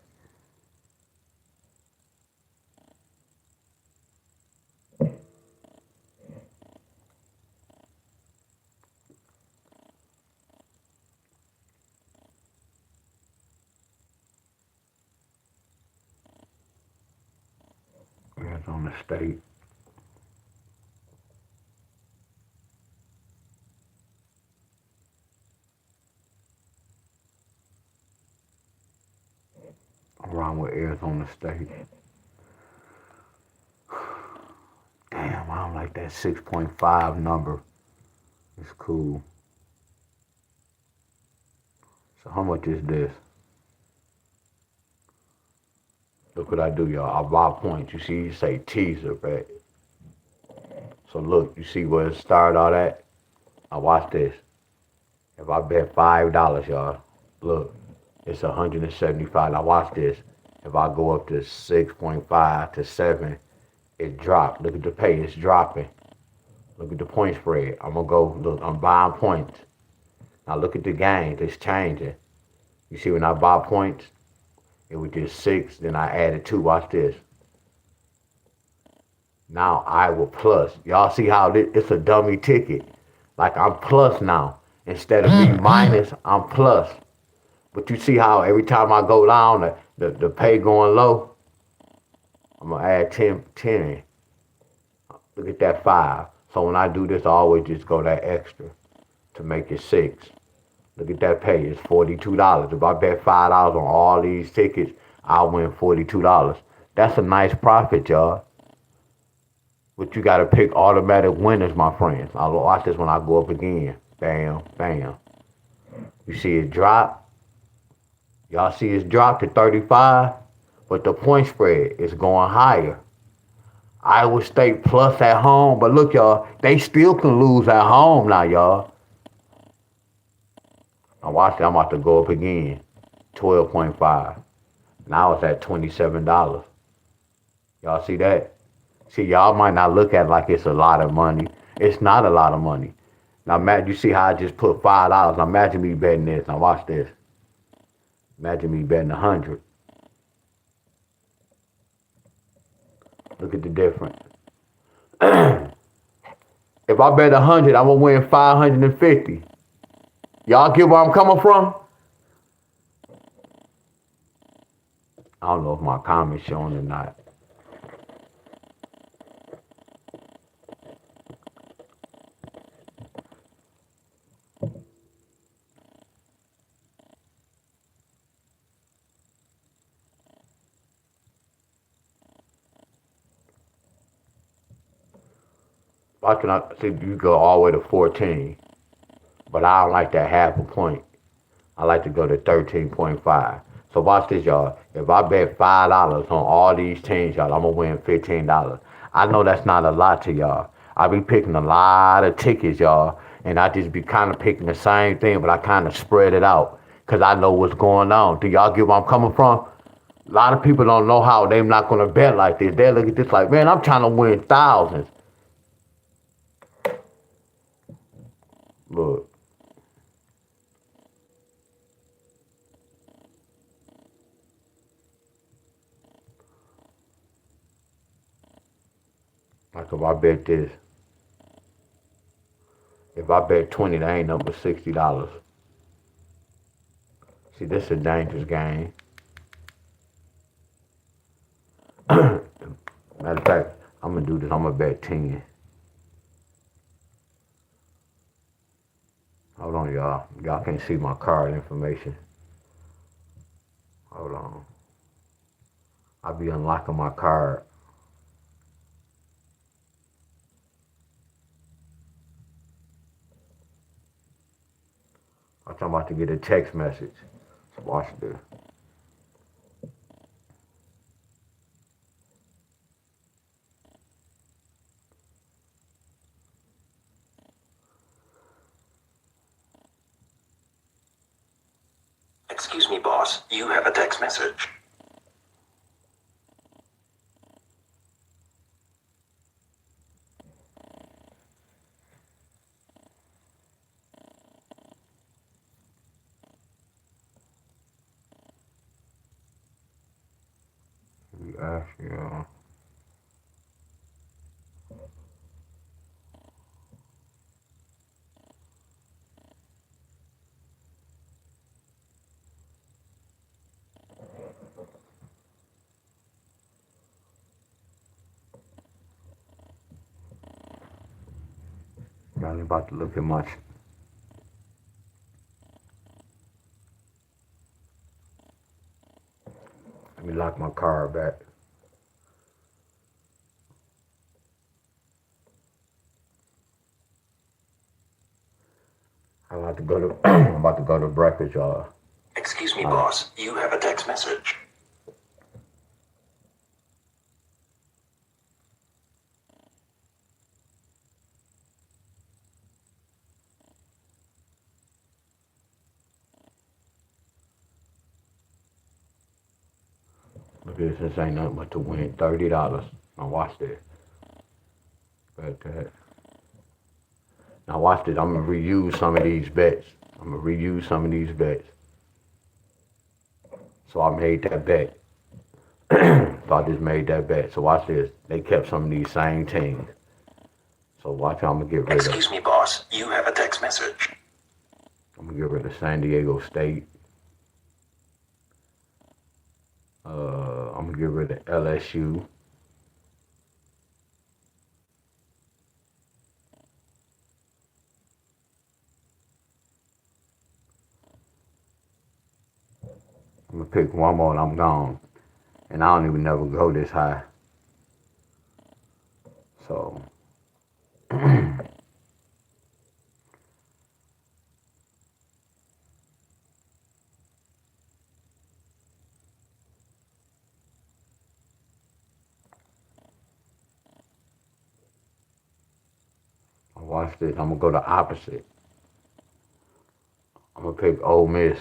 [SPEAKER 1] Arizona State. Around with Arizona State. Damn, I don't like that 6.5 number. It's cool. So how much is this? Look what I do, y'all. I buy points. You see, you say teaser, right? So look, you see where it started all that? I watch this. If I bet $5, y'all, look, it's 175. Now watch this. If I go up to 6.5 to 7, it dropped. Look at the pay, it's dropping. Look at the point spread. I'm gonna go, look, I'm buying points. Now look at the games, it's changing. You see when I buy points, it was just 6, then I added 2, watch this. Now I will plus. Y'all see how it's a dummy ticket. Like I'm plus now. Instead of being minus, I'm plus. But you see how every time I go down, the pay going low? I'm going to add 10 in. Look at that 5. So when I do this, I always just go that extra to make it 6. Look at that pay. It's $42. If I bet $5 on all these tickets, I'll win $42. That's a nice profit, y'all. But you got to pick automatic winners, my friends. I'll watch this when I go up again. Bam, bam. You see it drop? Y'all see it's dropped to 35? But the point spread is going higher. Iowa State plus at home. But look, y'all, they still can lose at home now, y'all. Now watch it. I'm about to go up again. 12.5. Now it's at $27. Y'all see that? See, y'all might not look at it like it's a lot of money. It's not a lot of money. Now, Matt, you see how I just put $5? Now, imagine me betting this. Now, watch this. Imagine me betting 100. Look at the difference. If I bet 100, I'm gonna win 550. Y'all get where I'm coming from? I don't know if my comment's showing or not. I can see you go all the way to 14, but I don't like that half a point. I like to go to 13.5. So watch this, y'all. If I bet $5 on all these teams, y'all, I'm gonna win $15. I know that's not a lot to y'all. I be picking a lot of tickets, y'all, and I just be kind of picking the same thing, but I kind of spread it out because I know what's going on. Do y'all get where I'm coming from? A lot of people don't know how they're not gonna bet like this. They look at this like, man, I'm trying to win thousands. Look. Like if I bet this, if I bet 20, that ain't nothing but $60. See, this is a dangerous game. Matter of fact, I'm gonna do this. I'm gonna bet 10. Hold on, y'all. Y'all can't see my card information. Hold on. I'll be unlocking my card. I'm about to get a text message. Watch this.
[SPEAKER 2] Excuse me, boss. You have a text message.
[SPEAKER 1] We ask y'all. Y'all about to look at my. Let me lock my card back. I'm about to go to. I'm about to go to breakfast, y'all.
[SPEAKER 2] Excuse me, boss. You have a text message.
[SPEAKER 1] Look at this ain't nothing but to win $30. Now watch this. Bet that. Now watch this. I'm gonna reuse some of these bets. I'm gonna reuse some of these bets. So I made that bet. So I just made that bet. So watch this. They kept some of these same teams. So watch how I'm gonna get rid of.
[SPEAKER 2] Excuse me, boss. You have a text message.
[SPEAKER 1] I'm gonna get rid of San Diego State. I'm gonna get rid of LSU. I'm gonna pick one more and I'm gone. And I don't even never go this high. So watch this. I'm gonna go the opposite. I'm gonna pick Ole Miss.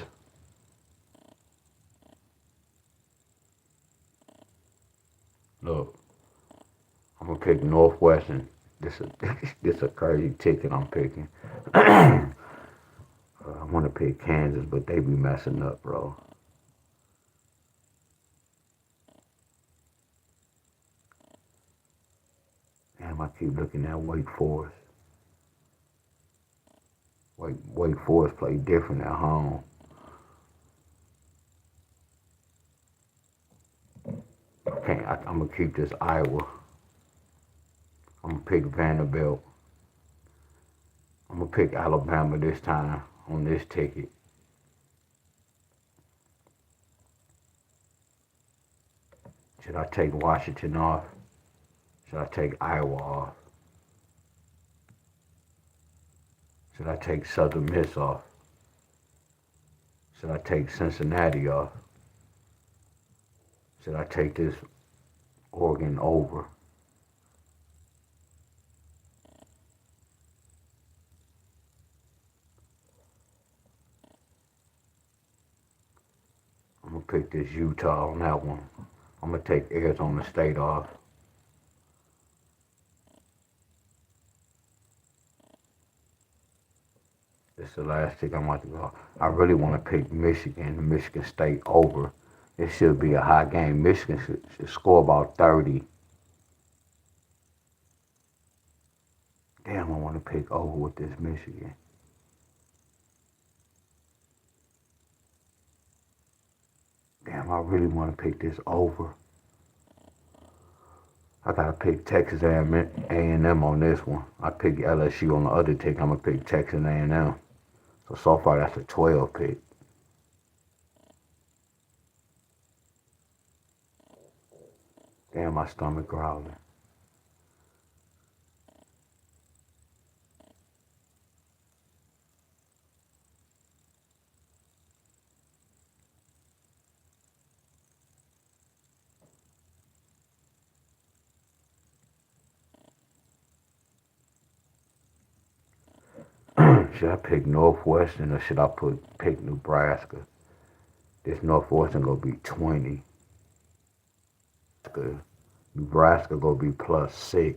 [SPEAKER 1] Look, I'm gonna pick Northwestern. This is this a crazy ticket I'm picking. I want to pick Kansas, but they be messing up, bro. Damn, I keep looking at Wake Forest. Wake Forest play different at home. I'm gonna keep this Iowa. I'm gonna pick Vanderbilt. I'm gonna pick Alabama this time on this ticket. Should I take Washington off? Should I take Iowa off? Should I take Southern Miss off? Should I take Cincinnati off? Should I take this Oregon over? I'm gonna pick this Utah on that one. I'm gonna take Arizona State off. This is the last tick I'm about to go. I really want to pick Michigan State over. It should be a high game. Michigan should score about 30. Damn, I want to pick over with this Michigan. Damn, I really want to pick this over. I gotta pick Texas A&M on this one. I pick LSU on the other tick. I'm gonna pick Texas A&M. So far that's a 12 pick. Damn, my stomach growling. Should I pick Northwestern or should I pick Nebraska? This Northwestern gonna be 20. Nebraska gonna be +6.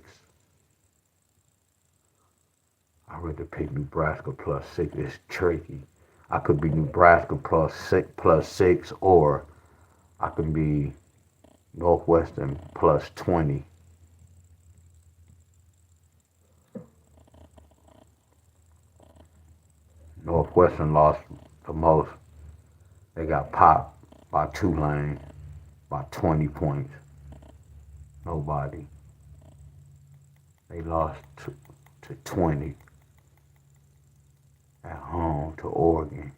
[SPEAKER 1] I'd rather pick Nebraska +6. It's tricky. I could be Nebraska +6, or I could be Northwestern +20. Northwestern lost the most. They got popped by Tulane by 20 points. Nobody. They lost to 20 at home to Oregon.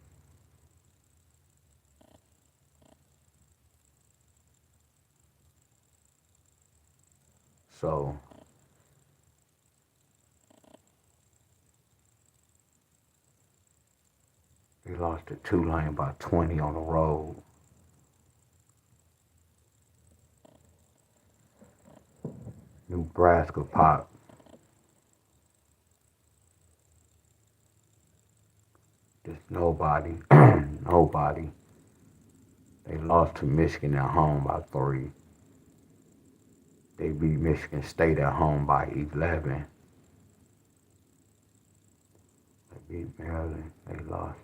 [SPEAKER 1] So they lost to Tulane by 20 on the road. Nebraska popped. Just nobody. Nobody. They lost to Michigan at home by 3. They beat Michigan State at home by 11. They beat Maryland. They lost.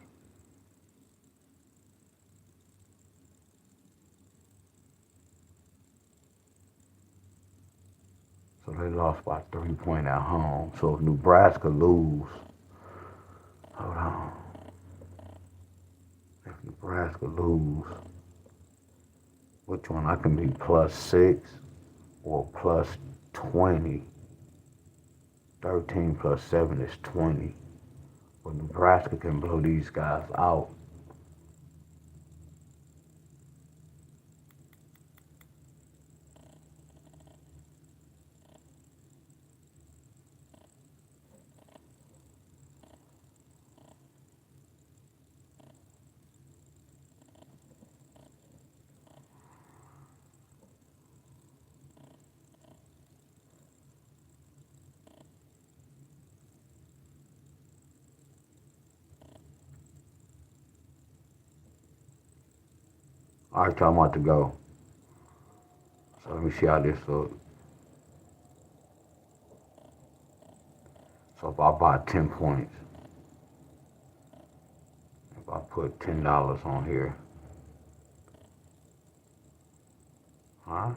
[SPEAKER 1] So they lost by 3 points at home. So if Nebraska lose, hold on. If Nebraska lose, which one? I can be +6 or +20. 13 + 7 is 20. But Nebraska can blow these guys out. All right, y'all, I'm about to go. So let me see how this looks. So if I buy 10 points, if I put $10 on here, huh?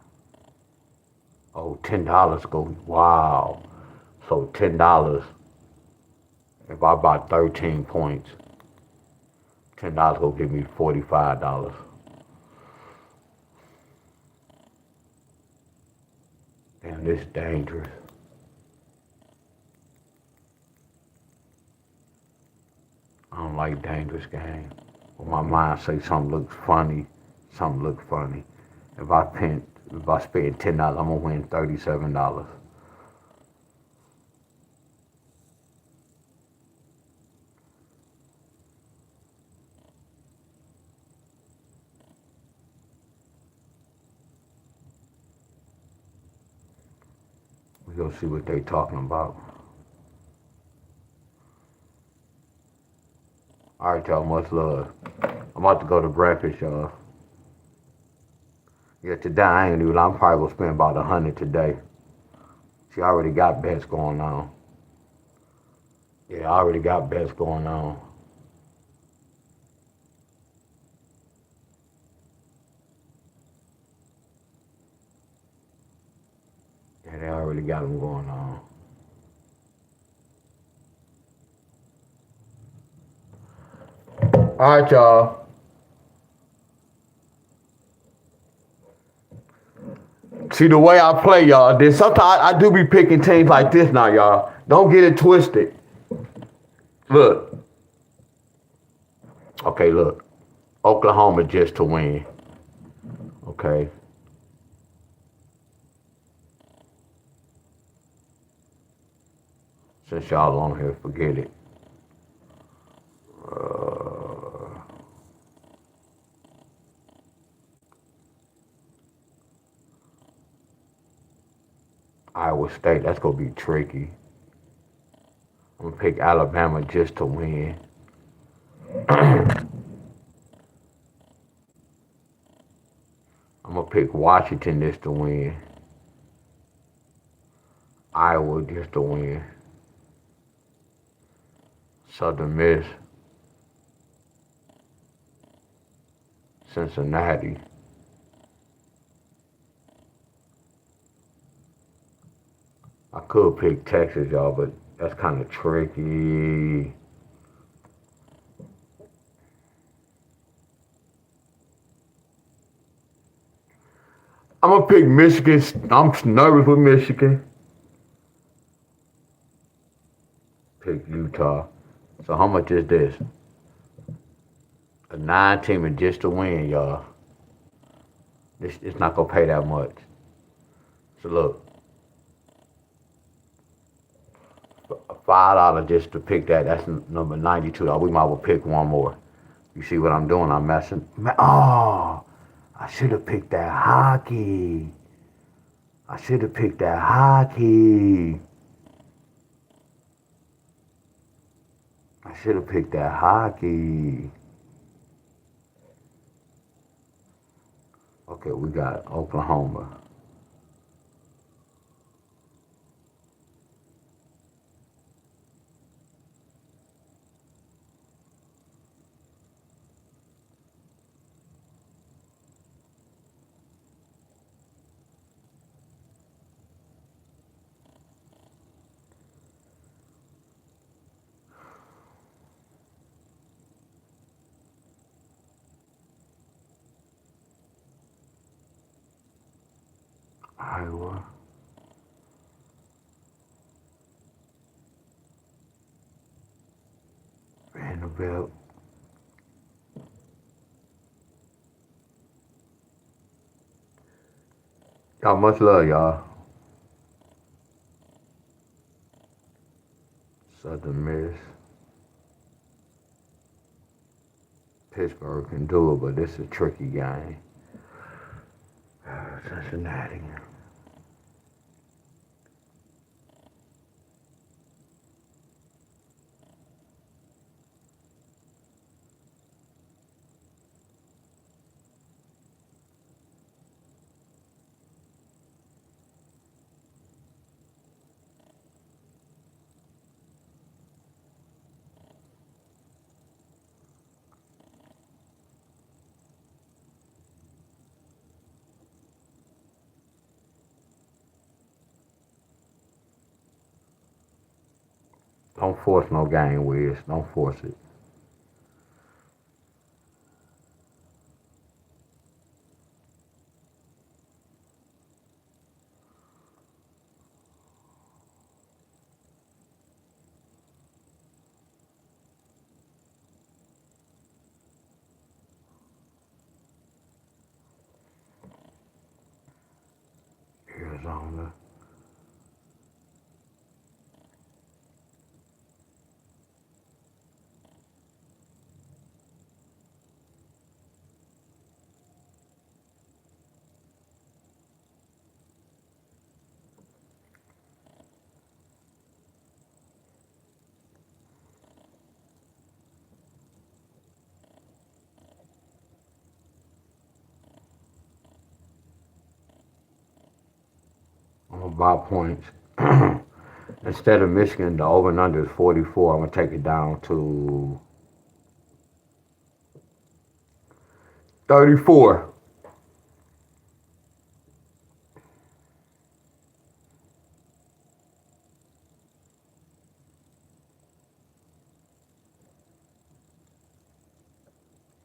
[SPEAKER 1] Oh, $10 go, wow. So $10, if I buy 13 points, $10 will give me $45. Damn, this is dangerous. I don't like dangerous games. When my mind say something looks funny, something looks funny. If I spend $10, I'm gonna win $37. We gonna see what they talking about. All right, y'all. Much love. I'm about to go to breakfast, y'all. Yeah, today I ain't even. I'm probably gonna spend about 100 today. See, I already got bets going on. Yeah, I already got bets going on. Yeah, they already got them going on. All right, y'all. See the way I play, y'all. Then sometimes I do be picking teams like this now, y'all. Don't get it twisted. Look. Okay, look. Oklahoma just to win. Okay. Since y'all on here, forget it. Iowa State, that's gonna be tricky. I'm gonna pick Alabama just to win. I'm gonna pick Washington just to win. Iowa just to win. Southern Miss. Cincinnati. I could pick Texas, y'all, but that's kind of tricky. I'm gonna pick Michigan. I'm nervous with Michigan. Pick Utah. So how much is this? A 9 team and just to win, y'all. It's not gonna pay that much. So look, $5 just to pick that. That's number 92. We might well pick one more. You see what I'm doing? I'm messing. Oh, I should have picked that hockey. I should have picked that hockey. I should have picked that hockey. Okay, we got Oklahoma. Iowa. Vanderbilt. Y'all much love, y'all. Southern Miss. Pittsburgh can do it, but this is a tricky game. Cincinnati. Don't force no game, Wiz. Don't force it. Arizona. I'm gonna buy points. Instead of Michigan, the over and under is 44. I'm gonna take it down to 34.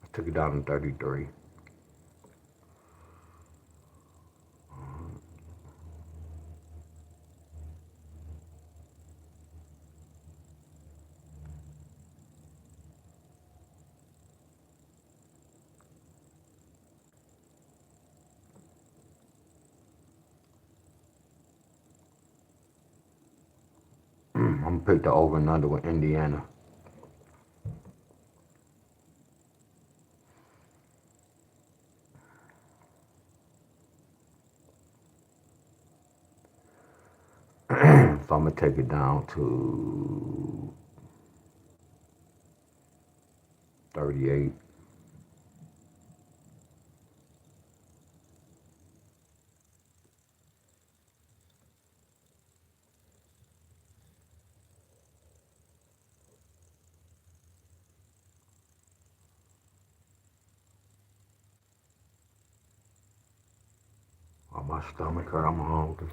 [SPEAKER 1] I took it down to 33. I'm gonna pick the over and under with Indiana. So I'm gonna take it down to 38. Oh, my stomach hurt. I'm hungry.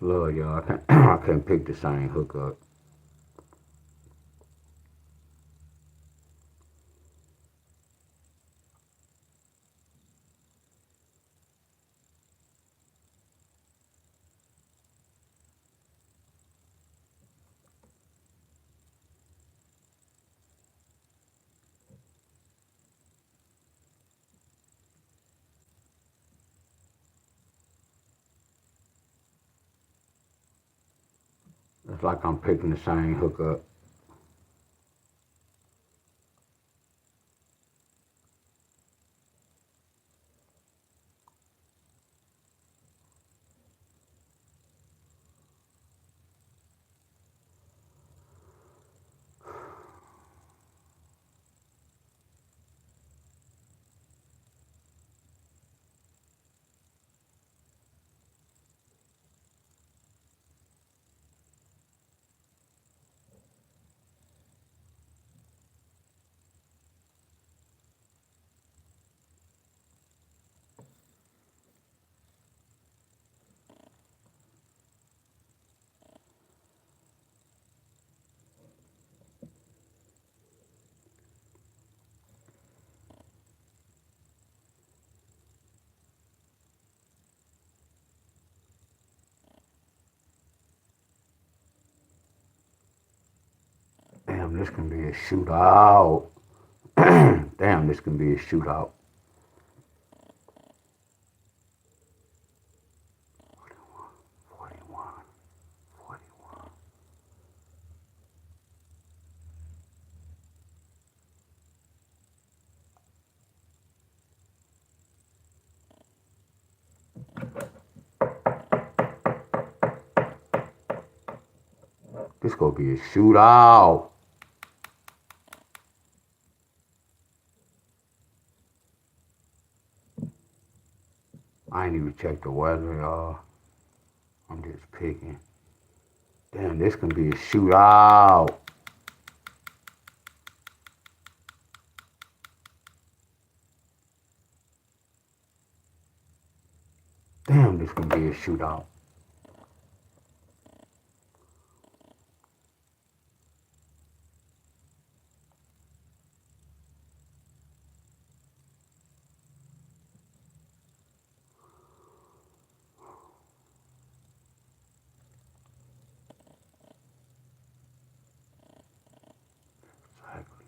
[SPEAKER 1] Love y'all. I can't pick the same hookup. It's like I'm picking the same hookup. Damn, this can be a shootout. Damn, this can be a shootout. 41, 41. This gonna be a shootout. I ain't even checked the weather, y'all. I'm just picking. Damn, this can be a shootout. Damn, this can be a shootout. Exactly.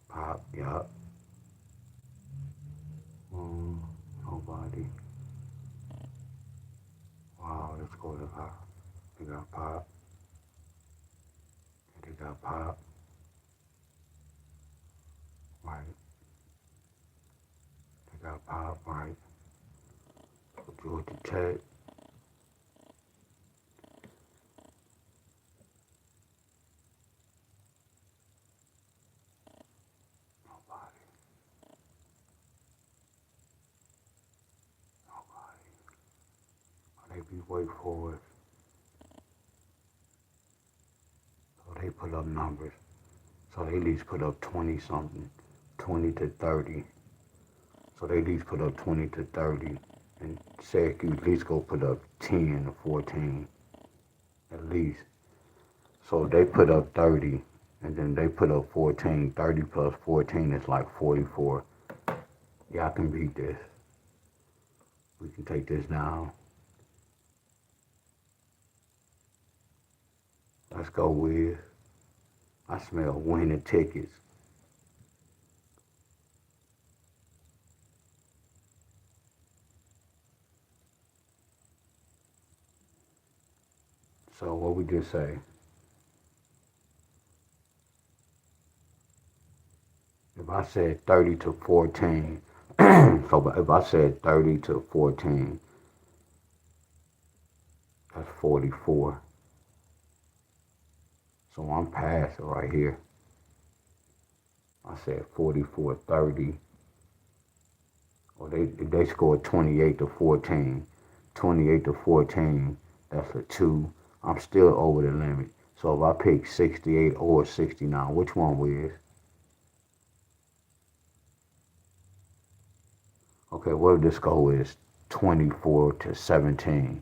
[SPEAKER 1] Pop, yup. Nobody. Wow, let's go to pop. They got pop. They got pop. Right. They got pop, right. Georgia Tech. Nobody. Nobody. They be Wake Forest. So they put up numbers. So they at least put up 20 something. 20 to 30. So they at least put up 20 to 30. And Syracuse at least go put up 10 to 14. At least. So they put up 30. And then they put up 14. 30 plus 14 is like 44. Yeah, I can beat this. We can take this down. Let's go with. I smell winning tickets. So what we just say? If I said 30 to 14, so if I said 30 to 14, that's 44. So I'm past it right here. I said 44, 30. Or they scored 28 to 14. 28 to 14, that's a 2. I'm still over the limit. So if I pick 68 or 69, which one was? Okay, what if the score is 24 to 17?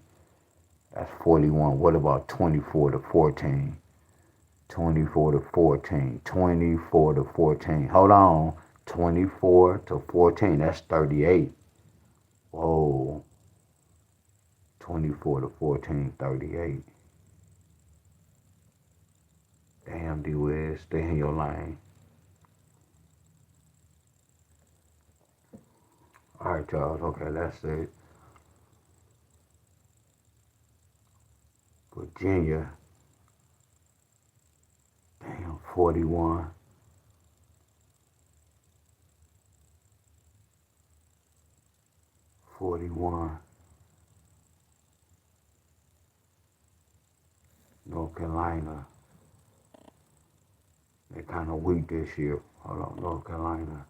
[SPEAKER 1] That's 41. What about 24 to 14? 24 to 14. 24 to 14. Hold on. 24 to 14. That's 38. Whoa. 24 to 14, 38. Damn, D-Wiz. Stay in your lane. All right, y'all. Okay, that's it. Virginia. Damn, 41. 41. North Carolina. They're kind of weak this year. Hold on, North Carolina.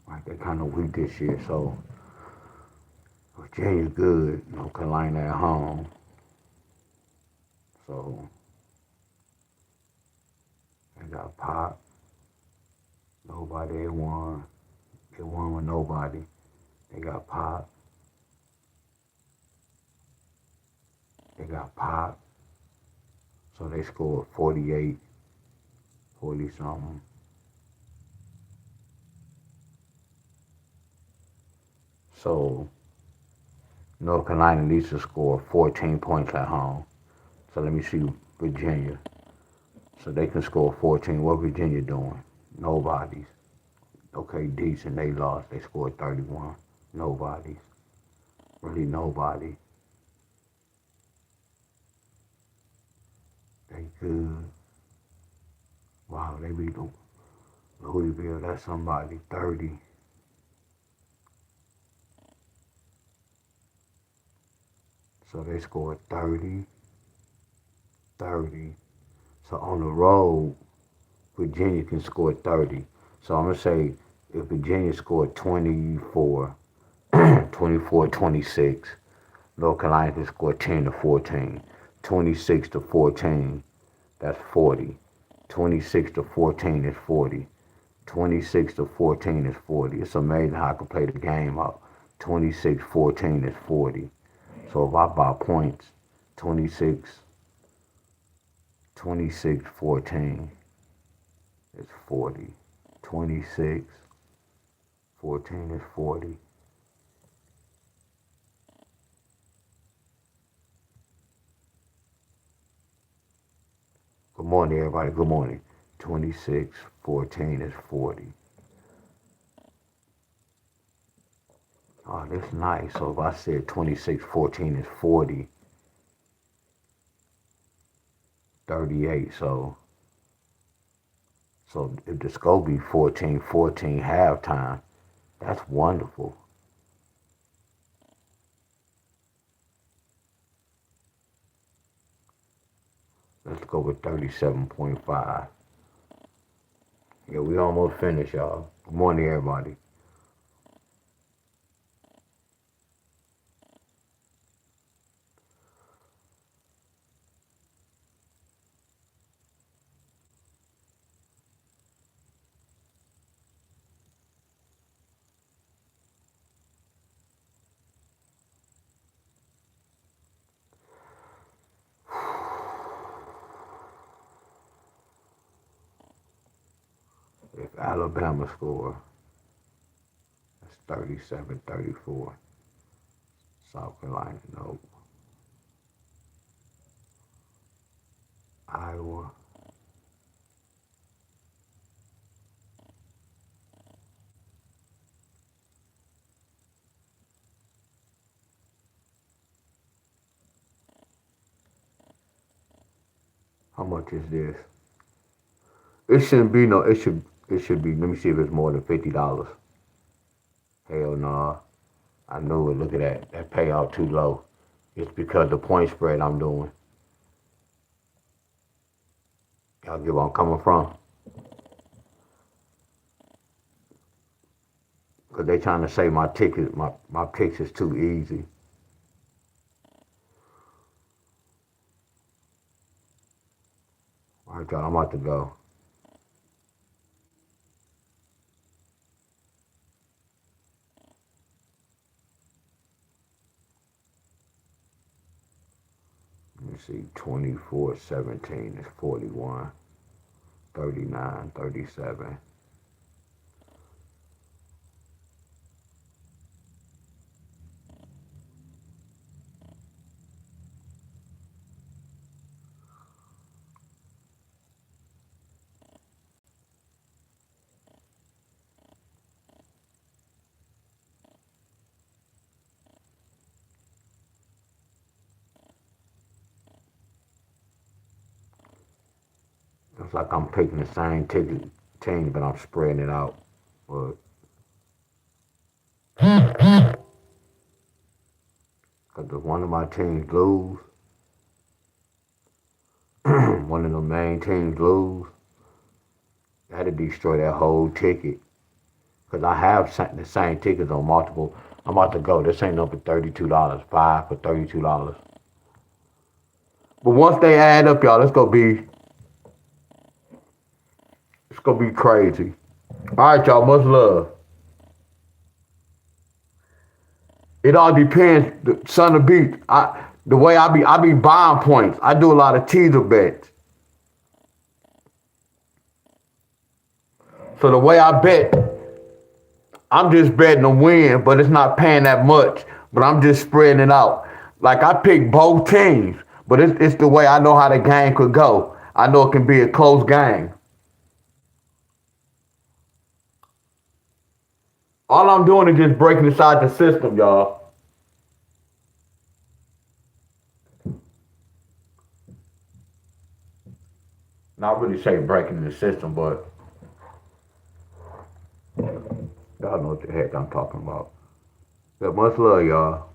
[SPEAKER 1] Right, they're kind of weak this year, so Virginia good. North Carolina at home. So they got Pop. Nobody they won. They won with nobody. They got Pop. They got Pop. So they scored 48, 40 something. So North Carolina needs to score 14 points at home. So let me see Virginia. So they can score 14. What Virginia doing? Nobody's. Okay, decent. They lost. They scored 31. Nobody's. Really nobody. They good. Wow, they beat them. Louisville, that's somebody, 30. So they scored 30, 30. So on the road, Virginia can score 30. So I'm going to say if Virginia scored 24, 24, 26, North Carolina can score 10 to 14. 26 to 14, that's 40. 26 to 14 is 40. 26 to 14 is 40. It's amazing how I can play the game up. 26-14 is 40. So if I buy points, 26, 26-14 is 40. 26, 14 is 40. Good morning, everybody. Good morning. 26-14 is 40. Oh, that's nice. So if I said 26-14 is 40, 38. So if the score be 14-14 halftime, that's wonderful. Let's go with 37.5. Yeah, we almost finished, y'all. Good morning, everybody. If Alabama score, that's 37-34. South Carolina, no. Iowa. How much is this? It shouldn't be no. It should be. Let me see if it's more than $50. Hell no. Nah. I knew it. Look at that. That payout too low. It's because the point spread I'm doing. Y'all get where I'm coming from? Because they trying to say my picks is too easy. All right, y'all, I'm about to go. Let me see, 24-17 is 41, 39, 37. It's like I'm picking the same team, but I'm spreading it out. But because if one of my teams lose, one of the main teams lose, that'd destroy that whole ticket. Because I have the same tickets on multiple. I'm about to go. This ain't no for $32. 5 for $32. But once they add up, y'all, it's gonna be crazy. All right, y'all. Much love. It all depends. The son of beat. The way I be buying points. I do a lot of teaser bets. So the way I bet, I'm just betting a win, but it's not paying that much. But I'm just spreading it out. Like I pick both teams, but it's the way I know how the game could go. I know it can be a close game. All I'm doing is just breaking inside the system, y'all. Not really say breaking the system, but Y'all know what the heck I'm talking about. Yeah, much love, y'all.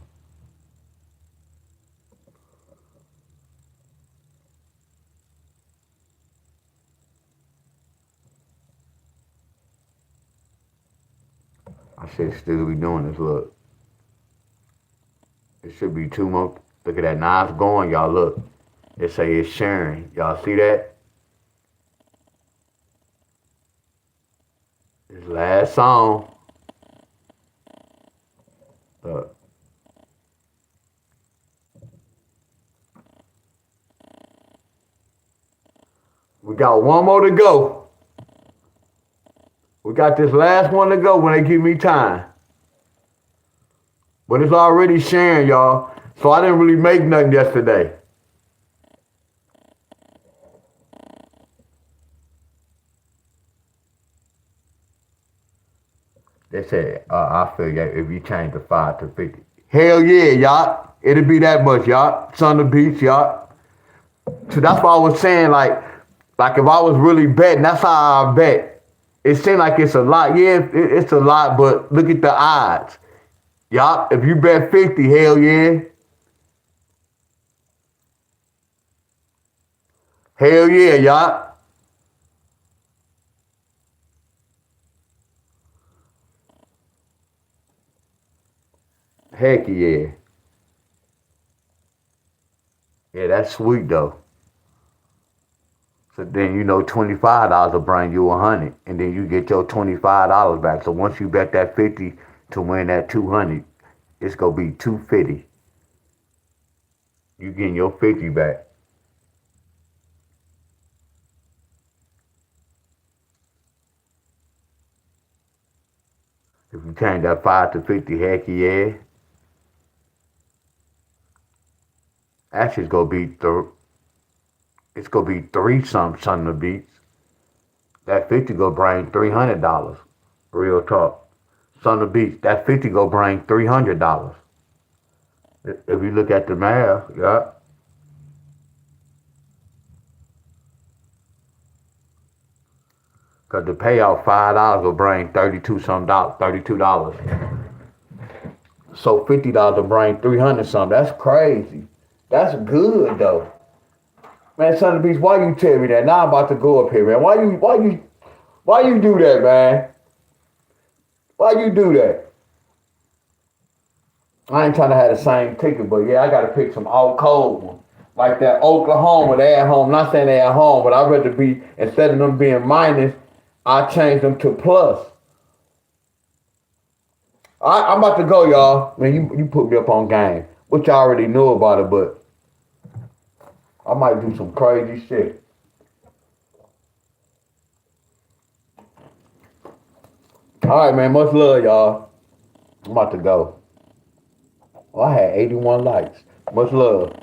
[SPEAKER 1] I should still be doing this. Look, it should be 2 more. Look at that. Now it's going, y'all. Look, it say it's sharing. Y'all see that? This last song. Look. We got one more to go. We got this last one to go when they give me time. But it's already sharing, y'all. So I didn't really make nothing yesterday. They said, I feel you if you change the 5 to 50. Hell yeah, y'all. It'll be that much, y'all. Son of beats, y'all. So that's why I was saying, like if I was really betting, that's how I bet. It seems like it's a lot. Yeah, it's a lot, but look at the odds. Y'all, if you bet 50, hell yeah. Hell yeah, y'all. Heck yeah. Yeah, that's sweet though. So then $25 will bring you 100, and then you get your $25 back. So once you bet that 50 to win that 200, it's gonna be 250. You getting your 50 back. If you change that 5 to 50, heck yeah. Actually, it's gonna be three something to beats. That 50 gonna bring $300. Real talk. Son of beats. That 50 gonna bring $300. If you look at the math, yeah. Cause the payout $5 will bring $32. So $50 will bring 300 something. That's crazy. That's good though. Man, son of beats, why you tell me that? Now I'm about to go up here, man. Why you do that, man? Why you do that? I ain't trying to have the same ticket, but yeah, I gotta pick some out cold one. Like that Oklahoma, they at home. Not saying they at home, but I'd rather be, instead of them being minus, I change them to plus. I'm about to go, y'all. Man, you put me up on game, which I already knew about it, but I might do some crazy shit. All right, man. Much love, y'all. I'm about to go. Well, I had 81 likes. Much love.